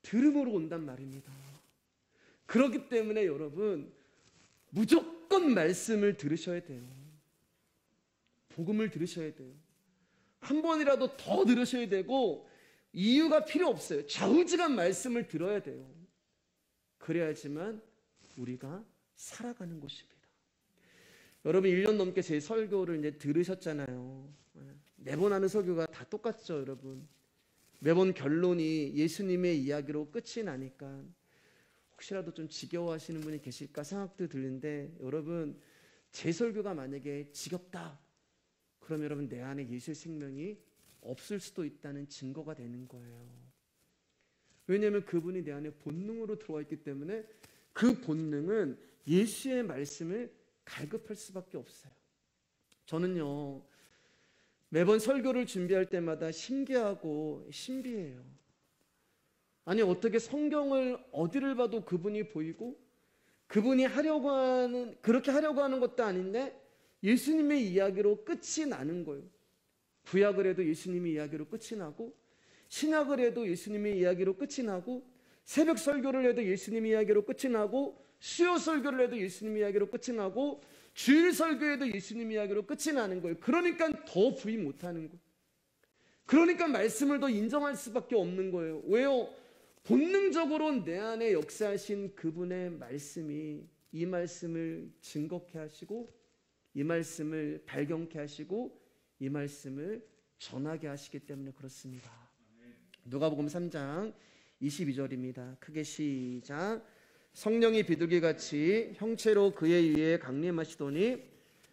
들음으로 온단 말입니다. 그렇기 때문에 여러분, 무조건 말씀을 들으셔야 돼요. 복음을 들으셔야 돼요. 한 번이라도 더 들으셔야 되고 이유가 필요 없어요. 좌우지간 말씀을 들어야 돼요. 그래야지만 우리가 살아가는 것입니다. 여러분, 1년 넘게 제 설교를 이제 들으셨잖아요. 매번 하는 설교가 다 똑같죠, 여러분. 매번 결론이 예수님의 이야기로 끝이 나니까 혹시라도 좀 지겨워하시는 분이 계실까 생각도 드는데, 여러분, 제 설교가 만약에 지겹다 그러면 여러분, 내 안에 예수의 생명이 없을 수도 있다는 증거가 되는 거예요. 왜냐하면 그분이 내 안에 본능으로 들어와 있기 때문에 그 본능은 예수의 말씀을 갈급할 수밖에 없어요. 저는요, 매번 설교를 준비할 때마다 신기하고 신비해요. 아니, 어떻게 성경을 어디를 봐도 그분이 보이고 그분이 그렇게 하려고 하는 것도 아닌데 예수님의 이야기로 끝이 나는 거예요. 구약을 해도 예수님의 이야기로 끝이 나고, 신약을 해도 예수님의 이야기로 끝이 나고, 새벽 설교를 해도 예수님의 이야기로 끝이 나고, 수요 설교를 해도 예수님의 이야기로 끝이 나고, 주일 설교에도 예수님의 이야기로 끝이 나는 거예요. 그러니까 더 부인 못하는 거예요. 그러니까 말씀을 더 인정할 수밖에 없는 거예요. 왜요? 본능적으로 내 안에 역사하신 그분의 말씀이 이 말씀을 증거케 하시고, 이 말씀을 발견케 하시고, 이 말씀을 전하게 하시기 때문에 그렇습니다. 누가복음 3장 22절입니다. 크게 시작. 성령이 비둘기같이 형체로 그의 위에 강림하시더니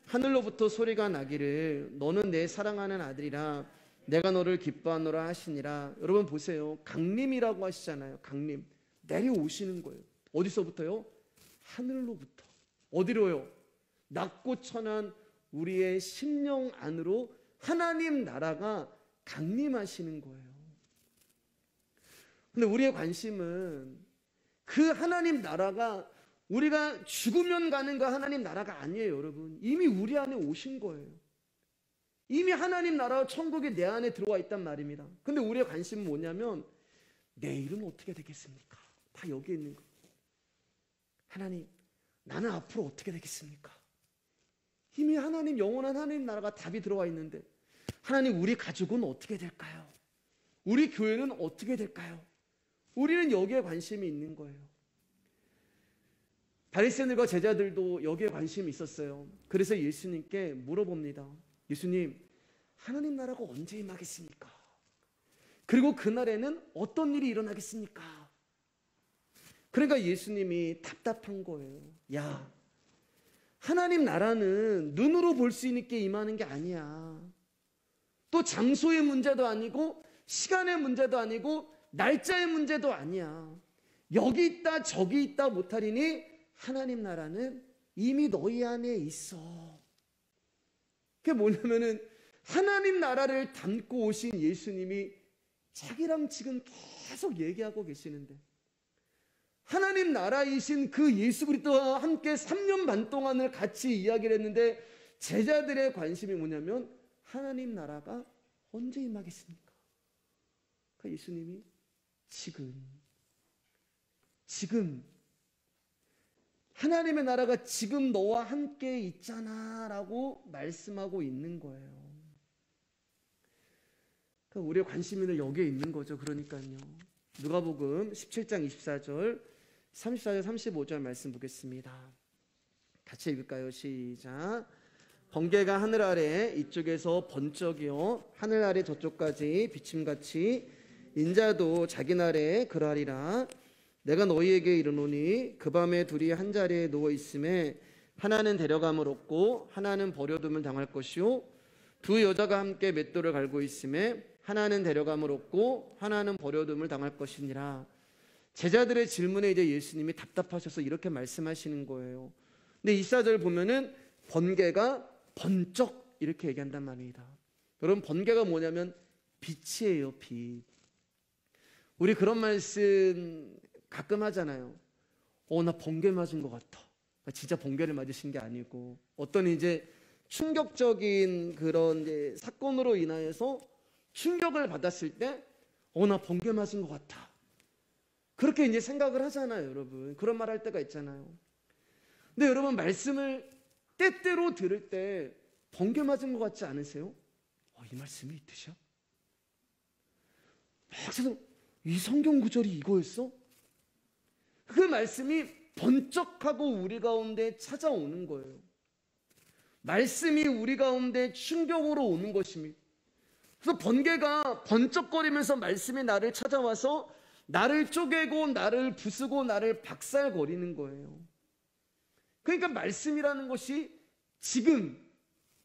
하늘로부터 소리가 나기를 너는 내 사랑하는 아들이라 내가 너를 기뻐하노라 하시니라. 여러분 보세요. 강림이라고 하시잖아요. 강림. 내려오시는 거예요. 어디서부터요? 하늘로부터. 어디로요? 낮고 천한 우리의 심령 안으로 하나님 나라가 강림하시는 거예요. 근데 우리의 관심은 그 하나님 나라가 우리가 죽으면 가는 그 하나님 나라가 아니에요, 여러분. 이미 우리 안에 오신 거예요. 이미 하나님 나라와 천국이 내 안에 들어와 있단 말입니다. 근데 우리의 관심은 뭐냐면 내일은 어떻게 되겠습니까? 다 여기 있는 거예요. 하나님, 나는 앞으로 어떻게 되겠습니까? 이미 하나님, 영원한 하나님 나라가 답이 들어와 있는데, 하나님, 우리 가족은 어떻게 될까요? 우리 교회는 어떻게 될까요? 우리는 여기에 관심이 있는 거예요. 바리새인들과 제자들도 여기에 관심이 있었어요. 그래서 예수님께 물어봅니다. 예수님, 하나님 나라가 언제 임하겠습니까? 그리고 그날에는 어떤 일이 일어나겠습니까? 그러니까 예수님이 답답한 거예요. 야, 하나님 나라는 눈으로 볼 수 있게 임하는 게 아니야. 또 장소의 문제도 아니고 시간의 문제도 아니고 날짜의 문제도 아니야. 여기 있다 저기 있다 못하리니 하나님 나라는 이미 너희 안에 있어. 그게 뭐냐면은 하나님 나라를 담고 오신 예수님이 자기랑 지금 계속 얘기하고 계시는데, 하나님 나라이신 그 예수 그리스도와 함께 3년 반 동안을 같이 이야기를 했는데 제자들의 관심이 뭐냐면 하나님 나라가 언제 임하겠습니까? 그러니까 예수님이 지금 하나님의 나라가 지금 너와 함께 있잖아 라고 말씀하고 있는 거예요. 그러니까 우리의 관심은 여기에 있는 거죠. 그러니까요. 누가복음 17장 24절 34절 35절 말씀 보겠습니다. 같이 읽을까요? 시작. 번개가 하늘 아래 이쪽에서 번쩍이어 하늘 아래 저쪽까지 비침같이 인자도 자기 날에 그러하리라. 내가 너희에게 이르노니 그 밤에 둘이 한 자리에 누워 있음에 하나는 데려감을 얻고 하나는 버려둠을 당할 것이요 두 여자가 함께 맷돌을 갈고 있음에 하나는 데려감을 얻고 하나는 버려둠을 당할 것이니라. 제자들의 질문에 이제 예수님이 답답하셔서 이렇게 말씀하시는 거예요. 근데 이 4절 보면은 번개가 번쩍 이렇게 얘기한단 말입니다. 여러분, 번개가 뭐냐면 빛이에요, 빛. 우리 그런 말씀 가끔 하잖아요. 나 번개 맞은 것 같아. 진짜 번개를 맞으신 게 아니고 어떤 이제 충격적인 그런 이제 사건으로 인하여서 충격을 받았을 때 나 번개 맞은 것 같아. 그렇게 이제 생각을 하잖아요, 여러분. 그런 말 할 때가 있잖아요. 근데 여러분, 말씀을 때때로 들을 때 번개 맞은 것 같지 않으세요? 이 말씀이 이 뜻이야? 막 이 성경 구절이 이거였어? 그 말씀이 번쩍하고 우리 가운데 찾아오는 거예요. 말씀이 우리 가운데 충격으로 오는 것입니다. 그래서 번개가 번쩍거리면서 말씀이 나를 찾아와서 나를 쪼개고 나를 부수고 나를 박살거리는 거예요. 그러니까 말씀이라는 것이 지금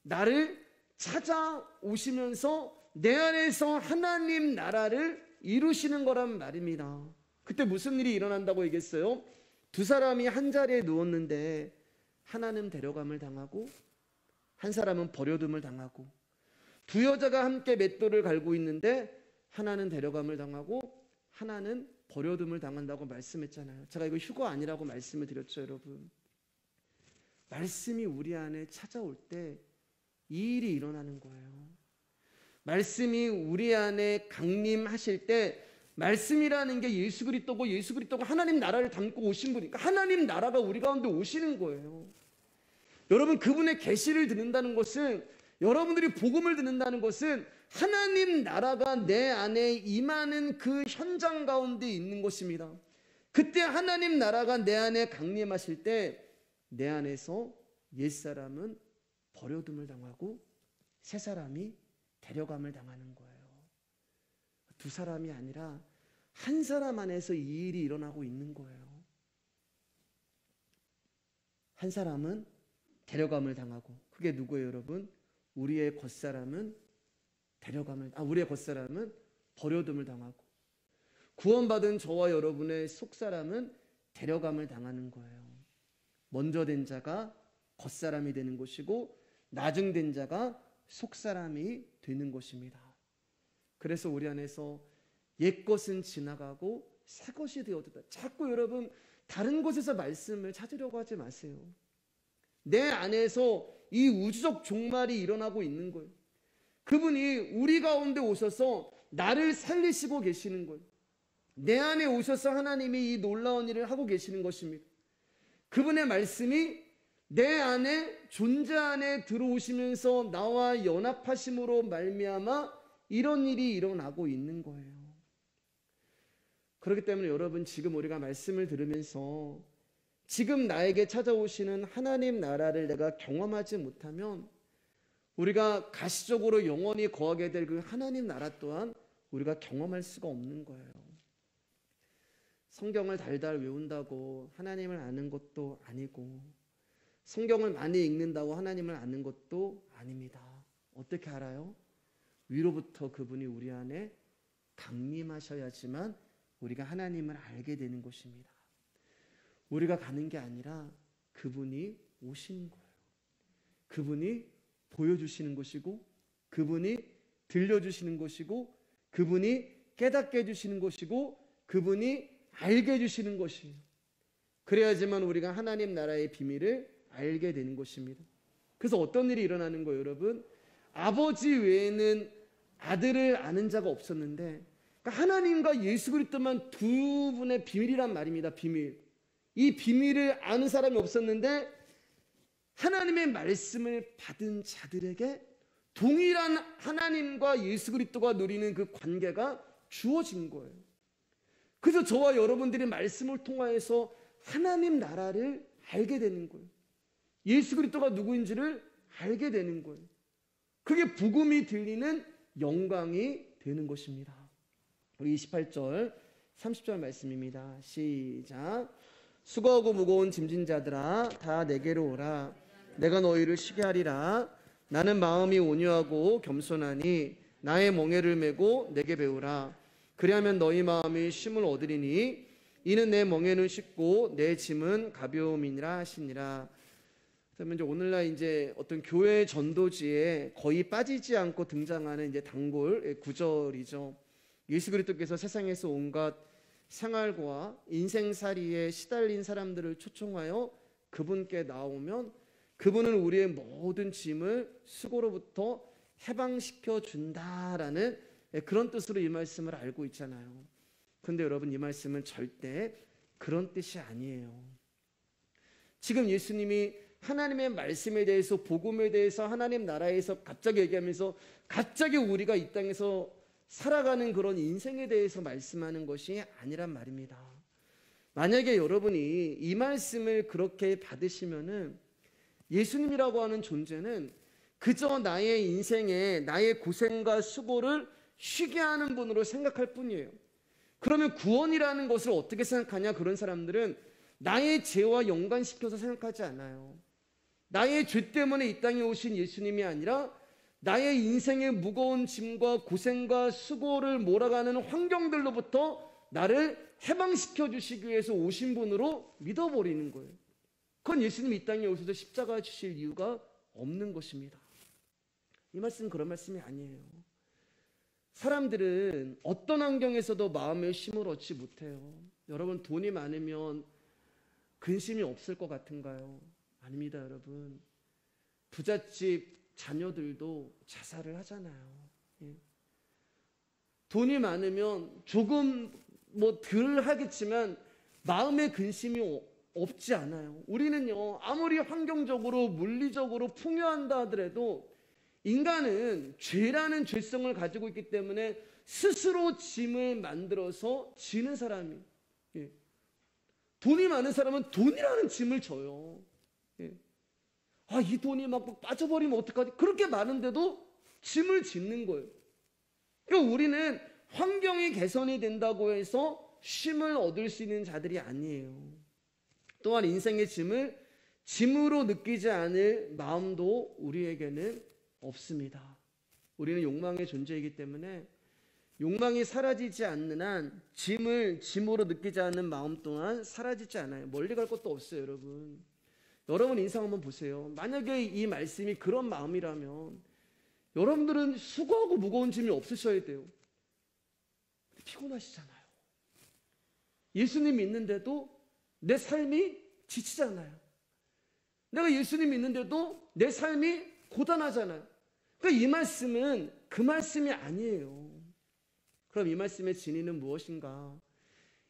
나를 찾아오시면서 내 안에서 하나님 나라를 이루시는 거란 말입니다. 그때 무슨 일이 일어난다고 얘기했어요? 두 사람이 한 자리에 누웠는데 하나는 데려감을 당하고 한 사람은 버려둠을 당하고 두 여자가 함께 맷돌을 갈고 있는데 하나는 데려감을 당하고 하나는 버려둠을 당한다고 말씀했잖아요. 제가 이거 휴거 아니라고 말씀을 드렸죠, 여러분. 말씀이 우리 안에 찾아올 때 이 일이 일어나는 거예요. 말씀이 우리 안에 강림하실 때 말씀이라는 게 예수 그리스도고 예수 그리스도가 하나님 나라를 담고 오신 분이니까 하나님 나라가 우리 가운데 오시는 거예요. 여러분, 그분의 계시를 듣는다는 것은, 여러분들이 복음을 듣는다는 것은 하나님 나라가 내 안에 임하는 그 현장 가운데 있는 것입니다. 그때 하나님 나라가 내 안에 강림하실 때 내 안에서 옛사람은 버려둠을 당하고 새 사람이 데려감을 당하는 거예요. 두 사람이 아니라 한 사람 안에서 이 일이 일어나고 있는 거예요. 한 사람은 데려감을 당하고, 그게 누구예요, 여러분? 우리의 겉사람은 우리의 겉사람은 버려둠을 당하고, 구원받은 저와 여러분의 속사람은 데려감을 당하는 거예요. 먼저 된 자가 겉사람이 되는 것이고 나중된 자가 속사람이 되는 것입니다. 그래서 우리 안에서 옛것은 지나가고 새것이 되어졌다. 자꾸 여러분 다른 곳에서 말씀을 찾으려고 하지 마세요. 내 안에서 이 우주적 종말이 일어나고 있는 거예요. 그분이 우리 가운데 오셔서 나를 살리시고 계시는 거예요. 내 안에 오셔서 하나님이 이 놀라운 일을 하고 계시는 것입니다. 그분의 말씀이 내 안에 존재 안에 들어오시면서 나와 연합하심으로 말미암아 이런 일이 일어나고 있는 거예요. 그렇기 때문에 여러분, 지금 우리가 말씀을 들으면서 지금 나에게 찾아오시는 하나님 나라를 내가 경험하지 못하면 우리가 가시적으로 영원히 거하게 될 그 하나님 나라 또한 우리가 경험할 수가 없는 거예요. 성경을 달달 외운다고 하나님을 아는 것도 아니고, 성경을 많이 읽는다고 하나님을 아는 것도 아닙니다. 어떻게 알아요? 위로부터 그분이 우리 안에 강림하셔야지만 우리가 하나님을 알게 되는 것입니다. 우리가 가는 게 아니라 그분이 오시는 거예요. 그분이 보여주시는 것이고, 그분이 들려주시는 것이고, 그분이 깨닫게 해주시는 것이고, 그분이 알게 해주시는 것이에요. 그래야지만 우리가 하나님 나라의 비밀을 알게 되는 것입니다. 그래서 어떤 일이 일어나는 거예요, 여러분? 아버지 외에는 아들을 아는 자가 없었는데, 그러니까 하나님과 예수 그리스도만 두 분의 비밀이란 말입니다. 비밀. 이 비밀을 아는 사람이 없었는데 하나님의 말씀을 받은 자들에게 동일한 하나님과 예수 그리스도가 누리는 그 관계가 주어진 거예요. 그래서 저와 여러분들이 말씀을 통하여서 하나님 나라를 알게 되는 거예요. 예수 그리스도가 누구인지를 알게 되는 거예요. 그게 복음이 들리는 영광이 되는 것입니다. 우리 28절 30절 말씀입니다. 시작. 수고하고 무거운 짐진 자들아 다 내게로 오라. 내가 너희를 쉬게 하리라. 나는 마음이 온유하고 겸손하니 나의 멍에를 메고 내게 배우라. 그리하면 너희 마음이 쉼을 얻으리니 이는 내 멍에는 쉽고 내 짐은 가벼움이니라 하시니라. 그러면 이제 오늘날 이제 어떤 교회 전도지에 거의 빠지지 않고 등장하는 이제 단골 구절이죠. 예수 그리스도께서 세상에서 온갖 생활과 인생살이에 시달린 사람들을 초청하여 그분께 나오면 그분은 우리의 모든 짐을 수고로부터 해방시켜 준다라는 그런 뜻으로 이 말씀을 알고 있잖아요. 그런데 여러분, 이 말씀은 절대 그런 뜻이 아니에요. 지금 예수님이 하나님의 말씀에 대해서, 복음에 대해서, 하나님 나라에서 갑자기 얘기하면서 갑자기 우리가 이 땅에서 살아가는 그런 인생에 대해서 말씀하는 것이 아니란 말입니다. 만약에 여러분이 이 말씀을 그렇게 받으시면은 예수님이라고 하는 존재는 그저 나의 인생에 나의 고생과 수고를 쉬게 하는 분으로 생각할 뿐이에요. 그러면 구원이라는 것을 어떻게 생각하냐? 그런 사람들은 나의 죄와 연관시켜서 생각하지 않아요. 나의 죄 때문에 이 땅에 오신 예수님이 아니라 나의 인생의 무거운 짐과 고생과 수고를 몰아가는 환경들로부터 나를 해방시켜 주시기 위해서 오신 분으로 믿어버리는 거예요. 그건 예수님이 이 땅에 오셔서 십자가 주실 이유가 없는 것입니다. 이 말씀은 그런 말씀이 아니에요. 사람들은 어떤 환경에서도 마음의 쉼을 얻지 못해요. 여러분, 돈이 많으면 근심이 없을 것 같은가요? 아닙니다, 여러분. 부잣집 자녀들도 자살을 하잖아요. 예. 돈이 많으면 조금 덜 하겠지만 마음의 근심이 없지 않아요. 우리는요, 아무리 환경적으로 물리적으로 풍요한다 하더라도 인간은 죄라는 죄성을 가지고 있기 때문에 스스로 짐을 만들어서 지는 사람이, 예. 돈이 많은 사람은 돈이라는 짐을 져요. 예. 이 돈이 막 빠져버리면 어떡하지? 그렇게 많은데도 짐을 짓는 거예요. 그러니까 우리는 환경이 개선이 된다고 해서 쉼을 얻을 수 있는 자들이 아니에요. 또한 인생의 짐을 짐으로 느끼지 않을 마음도 우리에게는 없습니다. 우리는 욕망의 존재이기 때문에 욕망이 사라지지 않는 한 짐을 짐으로 느끼지 않는 마음 또한 사라지지 않아요. 멀리 갈 것도 없어요, 여러분. 여러분 인생 한번 보세요. 만약에 이 말씀이 그런 마음이라면 여러분들은 수고하고 무거운 짐이 없으셔야 돼요. 피곤하시잖아요. 예수님 믿는데도 내 삶이 지치잖아요. 내가 예수님 믿는데도 내 삶이 고단하잖아요. 그러니까 이 말씀은 그 말씀이 아니에요. 그럼 이 말씀의 진리는 무엇인가?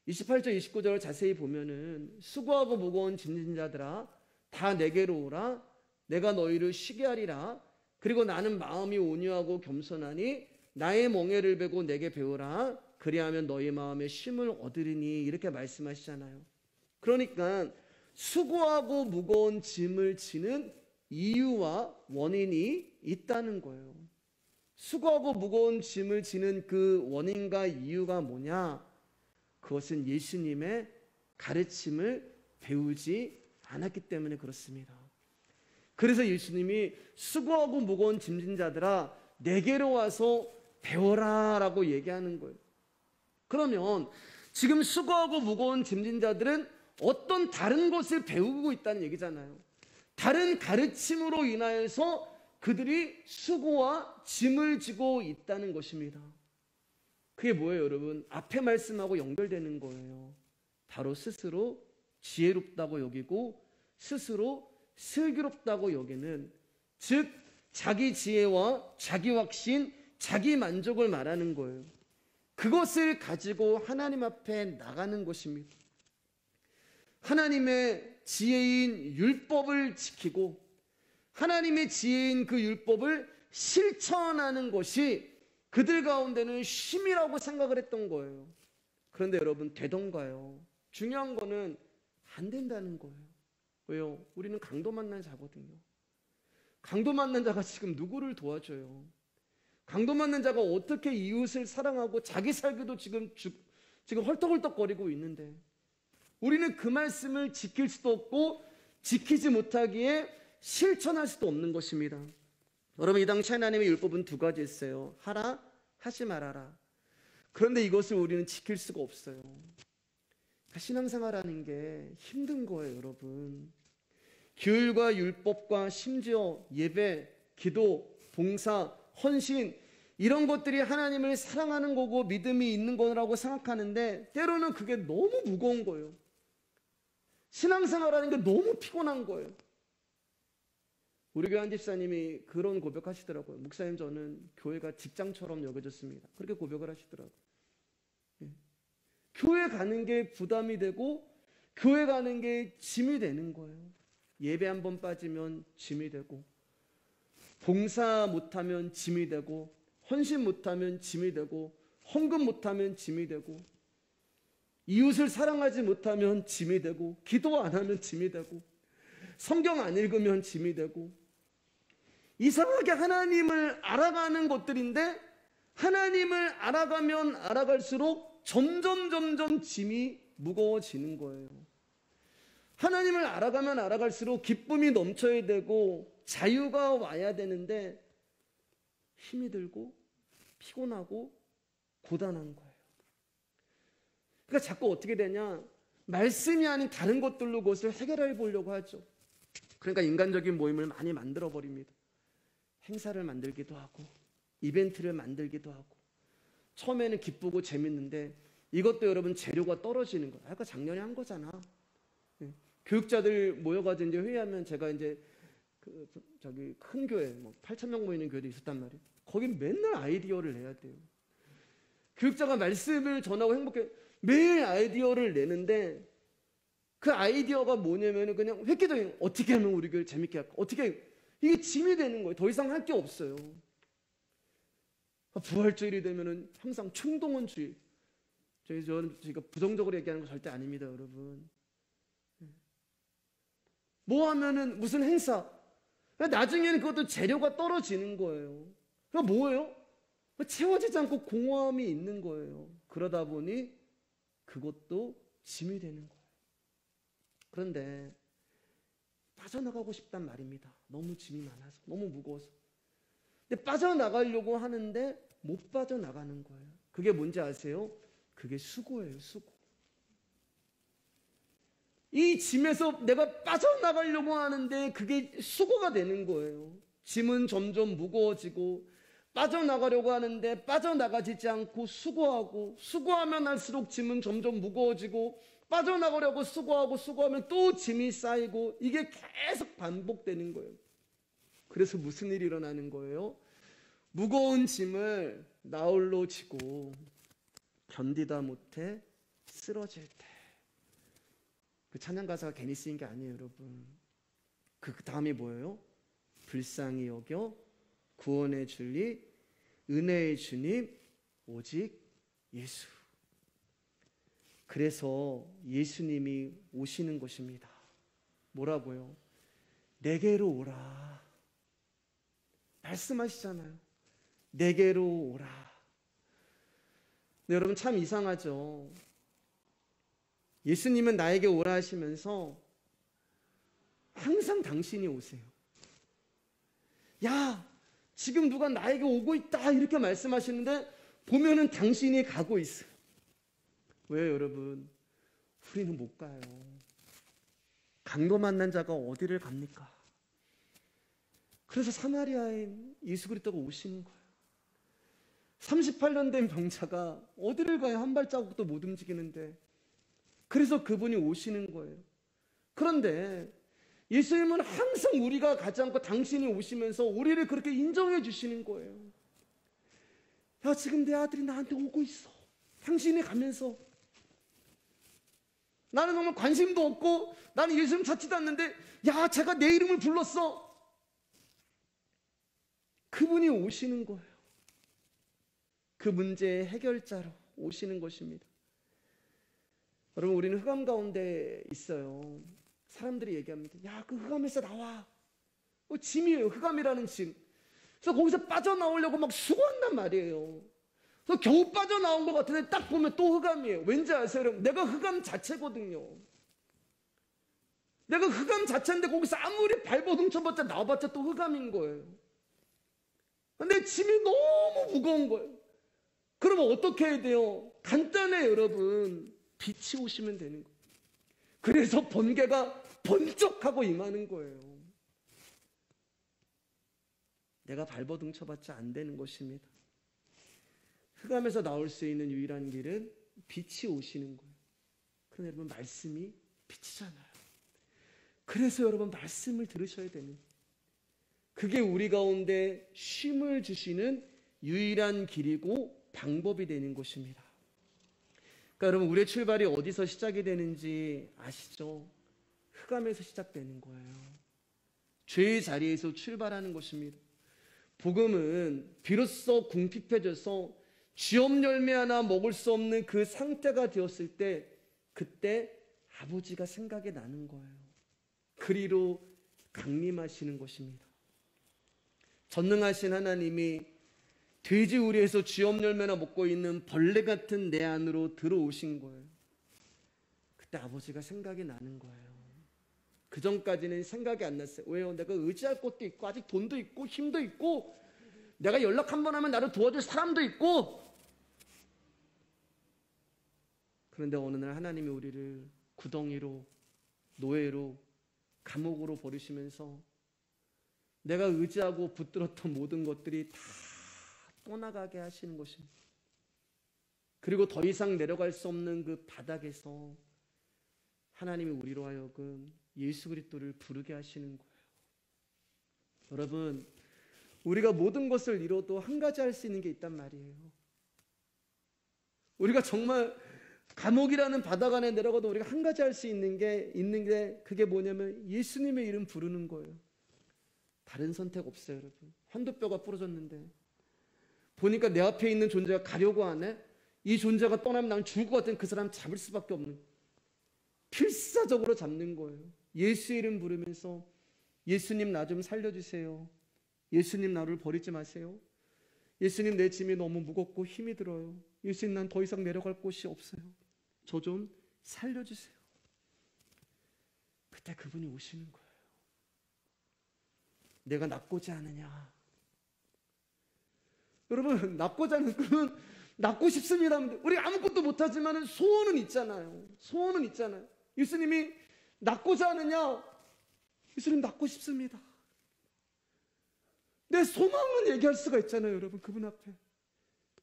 28절 29절을 자세히 보면은 수고하고 무거운 짐진 자들아 다 내게로 오라. 내가 너희를 쉬게 하리라. 그리고 나는 마음이 온유하고 겸손하니 나의 멍에를 베고 내게 배우라. 그리하면 너희 마음에 쉼을 얻으리니. 이렇게 말씀하시잖아요. 그러니까 수고하고 무거운 짐을 지는 이유와 원인이 있다는 거예요. 수고하고 무거운 짐을 지는 그 원인과 이유가 뭐냐? 그것은 예수님의 가르침을 배우지 않았기 때문에 그렇습니다. 그래서 예수님이 수고하고 무거운 짐진 자들아 내게로 와서 배워라 라고 얘기하는 거예요. 그러면 지금 수고하고 무거운 짐진 자들은 어떤 다른 것을 배우고 있다는 얘기잖아요. 다른 가르침으로 인하여서 그들이 수고와 짐을 지고 있다는 것입니다. 그게 뭐예요, 여러분? 앞에 말씀하고 연결되는 거예요. 바로 스스로 지혜롭다고 여기고 스스로 슬기롭다고 여기는, 즉 자기 지혜와 자기 확신, 자기 만족을 말하는 거예요. 그것을 가지고 하나님 앞에 나가는 것입니다. 하나님의 지혜인 율법을 지키고 하나님의 지혜인 그 율법을 실천하는 것이 그들 가운데는 쉼이라고 생각을 했던 거예요. 그런데 여러분, 되던가요? 중요한 거는 안 된다는 거예요. 왜요? 우리는 강도 만난 자거든요. 강도 만난 자가 지금 누구를 도와줘요? 강도 만난 자가 어떻게 이웃을 사랑하고 자기 살기도 지금 지금 헐떡헐떡거리고 있는데 우리는 그 말씀을 지킬 수도 없고 지키지 못하기에 실천할 수도 없는 것입니다. 여러분, 이 당시 하나님의 율법은 두 가지 있어요. 하라, 하지 말아라. 그런데 이것을 우리는 지킬 수가 없어요. 신앙생활하는 게 힘든 거예요, 여러분. 규율과 율법과 심지어 예배, 기도, 봉사, 헌신, 이런 것들이 하나님을 사랑하는 거고 믿음이 있는 거라고 생각하는데 때로는 그게 너무 무거운 거예요. 신앙생활하는 게 너무 피곤한 거예요. 우리 교회 한 집사님이 그런 고백하시더라고요. 목사님, 저는 교회가 직장처럼 여겨졌습니다. 그렇게 고백을 하시더라고요. 교회 가는 게 부담이 되고 교회 가는 게 짐이 되는 거예요. 예배 한 번 빠지면 짐이 되고, 봉사 못하면 짐이 되고, 헌신 못하면 짐이 되고, 헌금 못하면 짐이 되고, 이웃을 사랑하지 못하면 짐이 되고, 기도 안 하면 짐이 되고, 성경 안 읽으면 짐이 되고, 이상하게 하나님을 알아가는 것들인데 하나님을 알아가면 알아갈수록 점점 짐이 무거워지는 거예요. 하나님을 알아가면 알아갈수록 기쁨이 넘쳐야 되고 자유가 와야 되는데 힘이 들고 피곤하고 고단한 거예요. 그러니까 자꾸 어떻게 되냐, 말씀이 아닌 다른 것들로 그것을 해결해 보려고 하죠. 그러니까 인간적인 모임을 많이 만들어 버립니다. 행사를 만들기도 하고 이벤트를 만들기도 하고, 처음에는 기쁘고 재밌는데 이것도 여러분 재료가 떨어지는 거예요. 아까 작년에 한 거잖아. 교육자들 모여가지고 이제 회의하면, 제가 이제 저기 큰 교회 뭐 8,000명 모이는 교회도 있었단 말이에요. 거긴 맨날 아이디어를 내야 돼요. 교육자가 말씀을 전하고 행복해 매일 아이디어를 내는데 그 아이디어가 뭐냐면은 그냥 획기적인, 어떻게 하면 우리 교회 재밌게 할까, 어떻게, 이게 짐이 되는 거예요. 더 이상 할 게 없어요. 부활주일이 되면은 항상 충동원주의. 저희가 부정적으로 얘기하는 거 절대 아닙니다, 여러분. 뭐 하면은 무슨 행사. 나중에는 그것도 재료가 떨어지는 거예요. 그러니까 뭐예요? 채워지지 않고 공허함이 있는 거예요. 그러다 보니 그것도 짐이 되는 거예요. 그런데 빠져나가고 싶단 말입니다. 너무 짐이 많아서, 너무 무거워서. 근데 빠져나가려고 하는데 못 빠져나가는 거예요. 그게 뭔지 아세요? 그게 수고예요, 수고. 이 짐에서 내가 빠져나가려고 하는데 그게 수고가 되는 거예요. 짐은 점점 무거워지고, 빠져나가려고 하는데 빠져나가지지 않고 수고하고, 수고하면 할수록 짐은 점점 무거워지고, 빠져나가려고 수고하면 또 짐이 쌓이고, 이게 계속 반복되는 거예요. 그래서 무슨 일이 일어나는 거예요? 무거운 짐을 나홀로 지고 견디다 못해 쓰러질 때. 그 찬양 가사가 괜히 쓰인 게 아니에요, 여러분. 그 다음이 뭐예요? 불쌍히 여겨 구원의 진리, 은혜의 주님, 오직 예수. 그래서 예수님이 오시는 것입니다. 뭐라고요? 내게로 오라. 말씀하시잖아요. 내게로 오라. 근데 여러분, 참 이상하죠. 예수님은 나에게 오라 하시면서 항상 당신이 오세요. 야, 지금 누가 나에게 오고 있다, 이렇게 말씀하시는데 보면은 당신이 가고 있어요. 왜요, 여러분? 우리는 못 가요. 강도 만난 자가 어디를 갑니까? 그래서 사마리아인 예수 그리스도가 오시는 거예요. 38년 된 병자가 어디를 가요? 한 발자국도 못 움직이는데. 그래서 그분이 오시는 거예요. 그런데 예수님은 항상 우리가 가지 않고 당신이 오시면서 우리를 그렇게 인정해 주시는 거예요. 야, 지금 내 아들이 나한테 오고 있어. 당신이 가면서. 나는 정말 관심도 없고 나는 예수님 찾지도 않는데, 야, 제가 내 이름을 불렀어. 그분이 오시는 거예요. 그 문제의 해결자로 오시는 것입니다. 여러분, 우리는 흑암 가운데 있어요. 사람들이 얘기합니다. 야, 그 흑암에서 나와. 짐이에요, 흑암이라는 짐. 그래서 거기서 빠져나오려고 막 수고한단 말이에요. 그래서 겨우 빠져나온 것 같은데 딱 보면 또 흑암이에요. 왠지 아세요, 여러분? 내가 흑암 자체거든요. 내가 흑암 자체인데 거기서 아무리 발버둥 쳐봤자 나와봤자 또 흑암인 거예요. 근데 짐이 너무 무거운 거예요. 그러면 어떻게 해야 돼요? 간단해요, 여러분. 빛이 오시면 되는 거예요. 그래서 번개가 번쩍하고 임하는 거예요. 내가 발버둥 쳐봤자 안 되는 것입니다. 흑암에서 나올 수 있는 유일한 길은 빛이 오시는 거예요. 그런데 여러분, 말씀이 빛이잖아요. 그래서 여러분, 말씀을 들으셔야 되는 거예요. 그게 우리 가운데 쉼을 주시는 유일한 길이고 방법이 되는 것입니다. 그러니까 여러분, 우리의 출발이 어디서 시작이 되는지 아시죠? 흑암에서 시작되는 거예요. 죄의 자리에서 출발하는 것입니다. 복음은 비로소 궁핍해져서 쥐업 열매 하나 먹을 수 없는 그 상태가 되었을 때, 그때 아버지가 생각이 나는 거예요. 그리로 강림하시는 것입니다. 전능하신 하나님이 돼지 우리에서 쥐업 열매나 먹고 있는 벌레 같은 내 안으로 들어오신 거예요. 그때 아버지가 생각이 나는 거예요. 그 전까지는 생각이 안 났어요. 왜요? 내가 의지할 것도 있고 아직 돈도 있고 힘도 있고 내가 연락 한 번 하면 나를 도와줄 사람도 있고. 그런데 어느 날 하나님이 우리를 구덩이로, 노예로, 감옥으로 버리시면서 내가 의지하고 붙들었던 모든 것들이 다 떠나가게 하시는 것입니다. 그리고 더 이상 내려갈 수 없는 그 바닥에서 하나님이 우리로 하여금 예수 그리스도를 부르게 하시는 거예요. 여러분, 우리가 모든 것을 이뤄도 한 가지 할 수 있는 게 있단 말이에요. 우리가 정말 감옥이라는 바닥 안에 내려가도 우리가 한 가지 할 수 있는 게 그게 뭐냐면 예수님의 이름 부르는 거예요. 다른 선택 없어요, 여러분. 환도뼈가 부러졌는데 보니까 내 앞에 있는 존재가 가려고 하네. 이 존재가 떠나면 난 죽을 것 같은 그 사람 잡을 수밖에 없는, 필사적으로 잡는 거예요. 예수 이름 부르면서 예수님 나 좀 살려주세요. 예수님 나를 버리지 마세요. 예수님 내 짐이 너무 무겁고 힘이 들어요. 예수님 난 더 이상 내려갈 곳이 없어요. 저 좀 살려주세요. 그때 그분이 오시는 거예요. 내가 낫고자 하느냐. 여러분, 낫고자 하는, 그러면 낫고 싶습니다. 우리 아무것도 못하지만 소원은 있잖아요. 소원은 있잖아요. 예수님이 낫고자 하느냐. 예수님 낫고 싶습니다. 내 소망은 얘기할 수가 있잖아요, 여러분. 그분 앞에.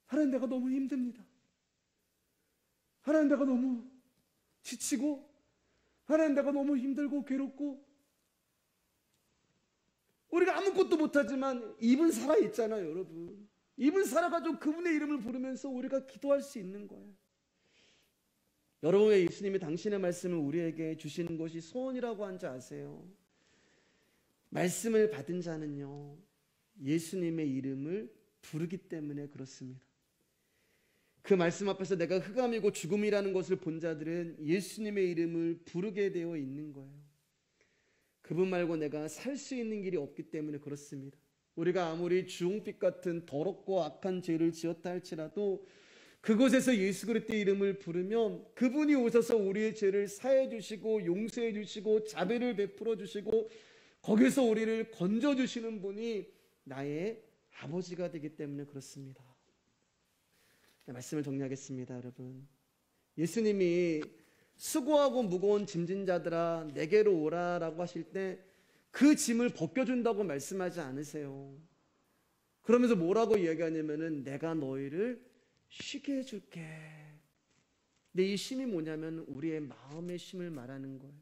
하나님, 내가 너무 힘듭니다. 하나님, 내가 너무 지치고, 하나님, 내가 너무 힘들고 괴롭고. 우리가 아무것도 못하지만 입은 살아있잖아요, 여러분. 입은 살아가지고 그분의 이름을 부르면서 우리가 기도할 수 있는 거예요. 여러분, 왜 예수님이 당신의 말씀을 우리에게 주시는 것이 소원이라고 한지 아세요? 말씀을 받은 자는요, 예수님의 이름을 부르기 때문에 그렇습니다. 그 말씀 앞에서 내가 흑암이고 죽음이라는 것을 본 자들은 예수님의 이름을 부르게 되어 있는 거예요. 그분 말고 내가 살 수 있는 길이 없기 때문에 그렇습니다. 우리가 아무리 주홍빛 같은 더럽고 악한 죄를 지었다 할지라도 그곳에서 예수 그리스도의 이름을 부르면 그분이 오셔서 우리의 죄를 사해 주시고 용서해 주시고 자비를 베풀어 주시고 거기서 우리를 건져 주시는 분이 나의 아버지가 되기 때문에 그렇습니다. 말씀을 정리하겠습니다, 여러분. 예수님이 수고하고 무거운 짐진 자들아 내게로 오라라고 하실 때 그 짐을 벗겨준다고 말씀하지 않으세요. 그러면서 뭐라고 이야기하냐면은 내가 너희를 쉬게 해줄게. 근데 이 쉼이 뭐냐면 우리의 마음의 쉼을 말하는 거예요.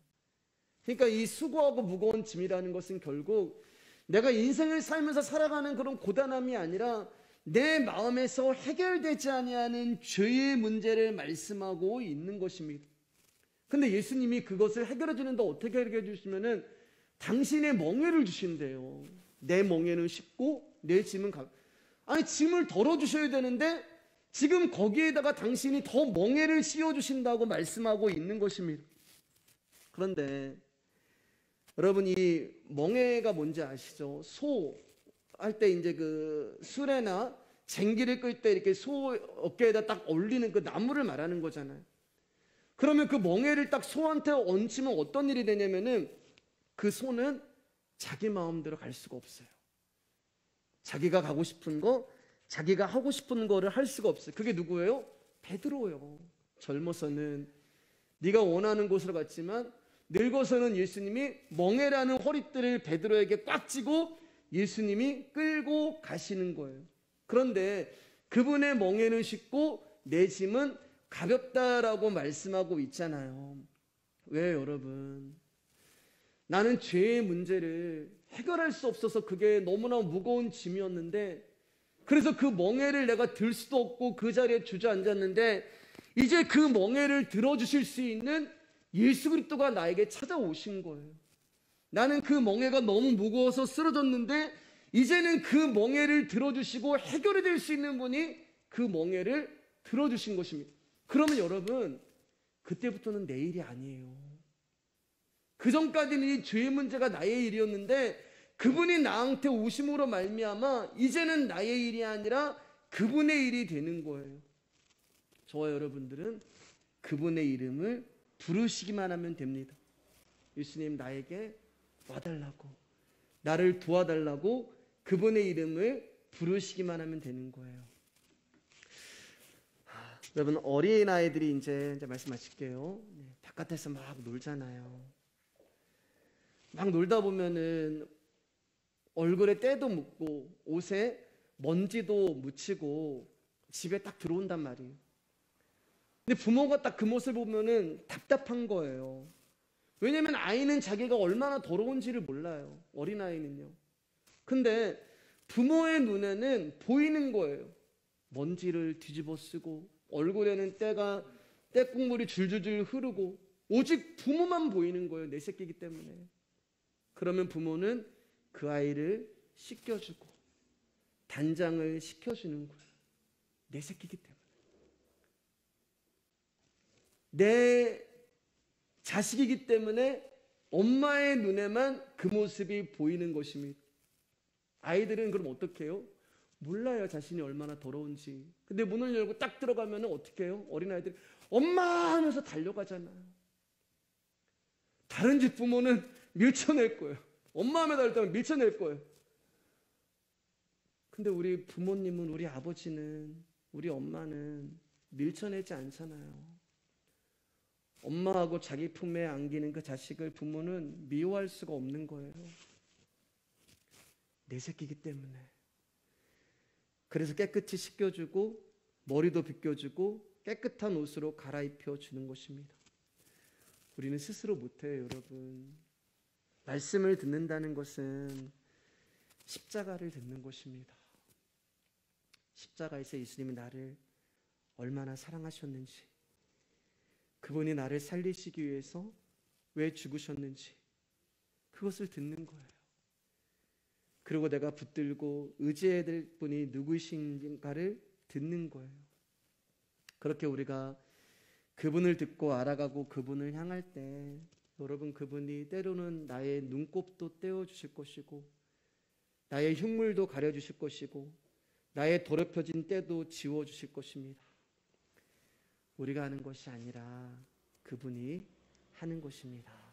그러니까 이 수고하고 무거운 짐이라는 것은 결국 내가 인생을 살면서 살아가는 그런 고단함이 아니라 내 마음에서 해결되지 아니하는 죄의 문제를 말씀하고 있는 것입니다. 근데 예수님이 그것을 해결해 주는데 어떻게 해결해 주시면은 당신의 멍에를 주신대요. 내 멍에는 쉽고 내 짐은 아니 짐을 덜어 주셔야 되는데 지금 거기에다가 당신이 더 멍에를 씌워 주신다고 말씀하고 있는 것입니다. 그런데 여러분, 이 멍에가 뭔지 아시죠? 소 할 때 이제 그 수레나 쟁기를 끌 때 이렇게 소 어깨에다 딱 올리는 그 나무를 말하는 거잖아요. 그러면 그 멍에를 딱 소한테 얹히면 어떤 일이 되냐면은 그 소는 자기 마음대로 갈 수가 없어요. 자기가 가고 싶은 거, 자기가 하고 싶은 거를 할 수가 없어요. 그게 누구예요? 베드로예요. 젊어서는 네가 원하는 곳으로 갔지만 늙어서는 예수님이 멍에라는 허리띠를 베드로에게 꽉 쥐고 예수님이 끌고 가시는 거예요. 그런데 그분의 멍에는 쉽고 내 짐은 가볍다라고 말씀하고 있잖아요. 왜 여러분? 나는 죄의 문제를 해결할 수 없어서 그게 너무나 무거운 짐이었는데, 그래서 그 멍에를 내가 들 수도 없고 그 자리에 주저앉았는데, 이제 그 멍에를 들어주실 수 있는 예수 그리스도가 나에게 찾아오신 거예요. 나는 그 멍에가 너무 무거워서 쓰러졌는데 이제는 그 멍에를 들어주시고 해결이 될 수 있는 분이 그 멍에를 들어주신 것입니다. 그러면 여러분, 그때부터는 내 일이 아니에요. 그 전까지는 이 죄의 문제가 나의 일이었는데 그분이 나한테 오심으로 말미암아 이제는 나의 일이 아니라 그분의 일이 되는 거예요. 저와 여러분들은 그분의 이름을 부르시기만 하면 됩니다. 예수님, 나에게 와달라고, 나를 도와달라고 그분의 이름을 부르시기만 하면 되는 거예요. 여러분, 어린아이들이 이제 말씀하실게요. 바깥에서 막 놀잖아요. 막 놀다 보면은 얼굴에 때도 묻고 옷에 먼지도 묻히고 집에 딱 들어온단 말이에요. 근데 부모가 딱 그 모습을 보면은 답답한 거예요. 왜냐면 아이는 자기가 얼마나 더러운지를 몰라요. 어린아이는요. 근데 부모의 눈에는 보이는 거예요. 먼지를 뒤집어 쓰고 얼굴에는 때국물이 줄줄줄 흐르고 오직 부모만 보이는 거예요. 내 새끼이기 때문에. 그러면 부모는 그 아이를 씻겨주고 단장을 시켜주는 거예요. 내 새끼이기 때문에. 내 자식이기 때문에 엄마의 눈에만 그 모습이 보이는 것입니다. 아이들은 그럼 어떻게 해요? 몰라요, 자신이 얼마나 더러운지. 근데 문을 열고 딱 들어가면 어떻게 해요? 어린아이들이 엄마 하면서 달려가잖아요. 다른 집 부모는 밀쳐낼 거예요. 엄마 하면 달려가면 밀쳐낼 거예요. 근데 우리 부모님은, 우리 아버지는, 우리 엄마는 밀쳐내지 않잖아요. 엄마하고 자기 품에 안기는 그 자식을 부모는 미워할 수가 없는 거예요. 내 새끼이기 때문에. 그래서 깨끗이 씻겨주고 머리도 빗겨주고 깨끗한 옷으로 갈아입혀 주는 것입니다. 우리는 스스로 못해요, 여러분. 말씀을 듣는다는 것은 십자가를 듣는 것입니다. 십자가에서 예수님이 나를 얼마나 사랑하셨는지, 그분이 나를 살리시기 위해서 왜 죽으셨는지, 그것을 듣는 거예요. 그리고 내가 붙들고 의지해야 될 분이 누구신가를 듣는 거예요. 그렇게 우리가 그분을 듣고 알아가고 그분을 향할 때 여러분, 그분이 때로는 나의 눈곱도 떼어주실 것이고 나의 흉물도 가려주실 것이고 나의 더럽혀진 때도 지워주실 것입니다. 우리가 하는 것이 아니라 그분이 하는 것입니다.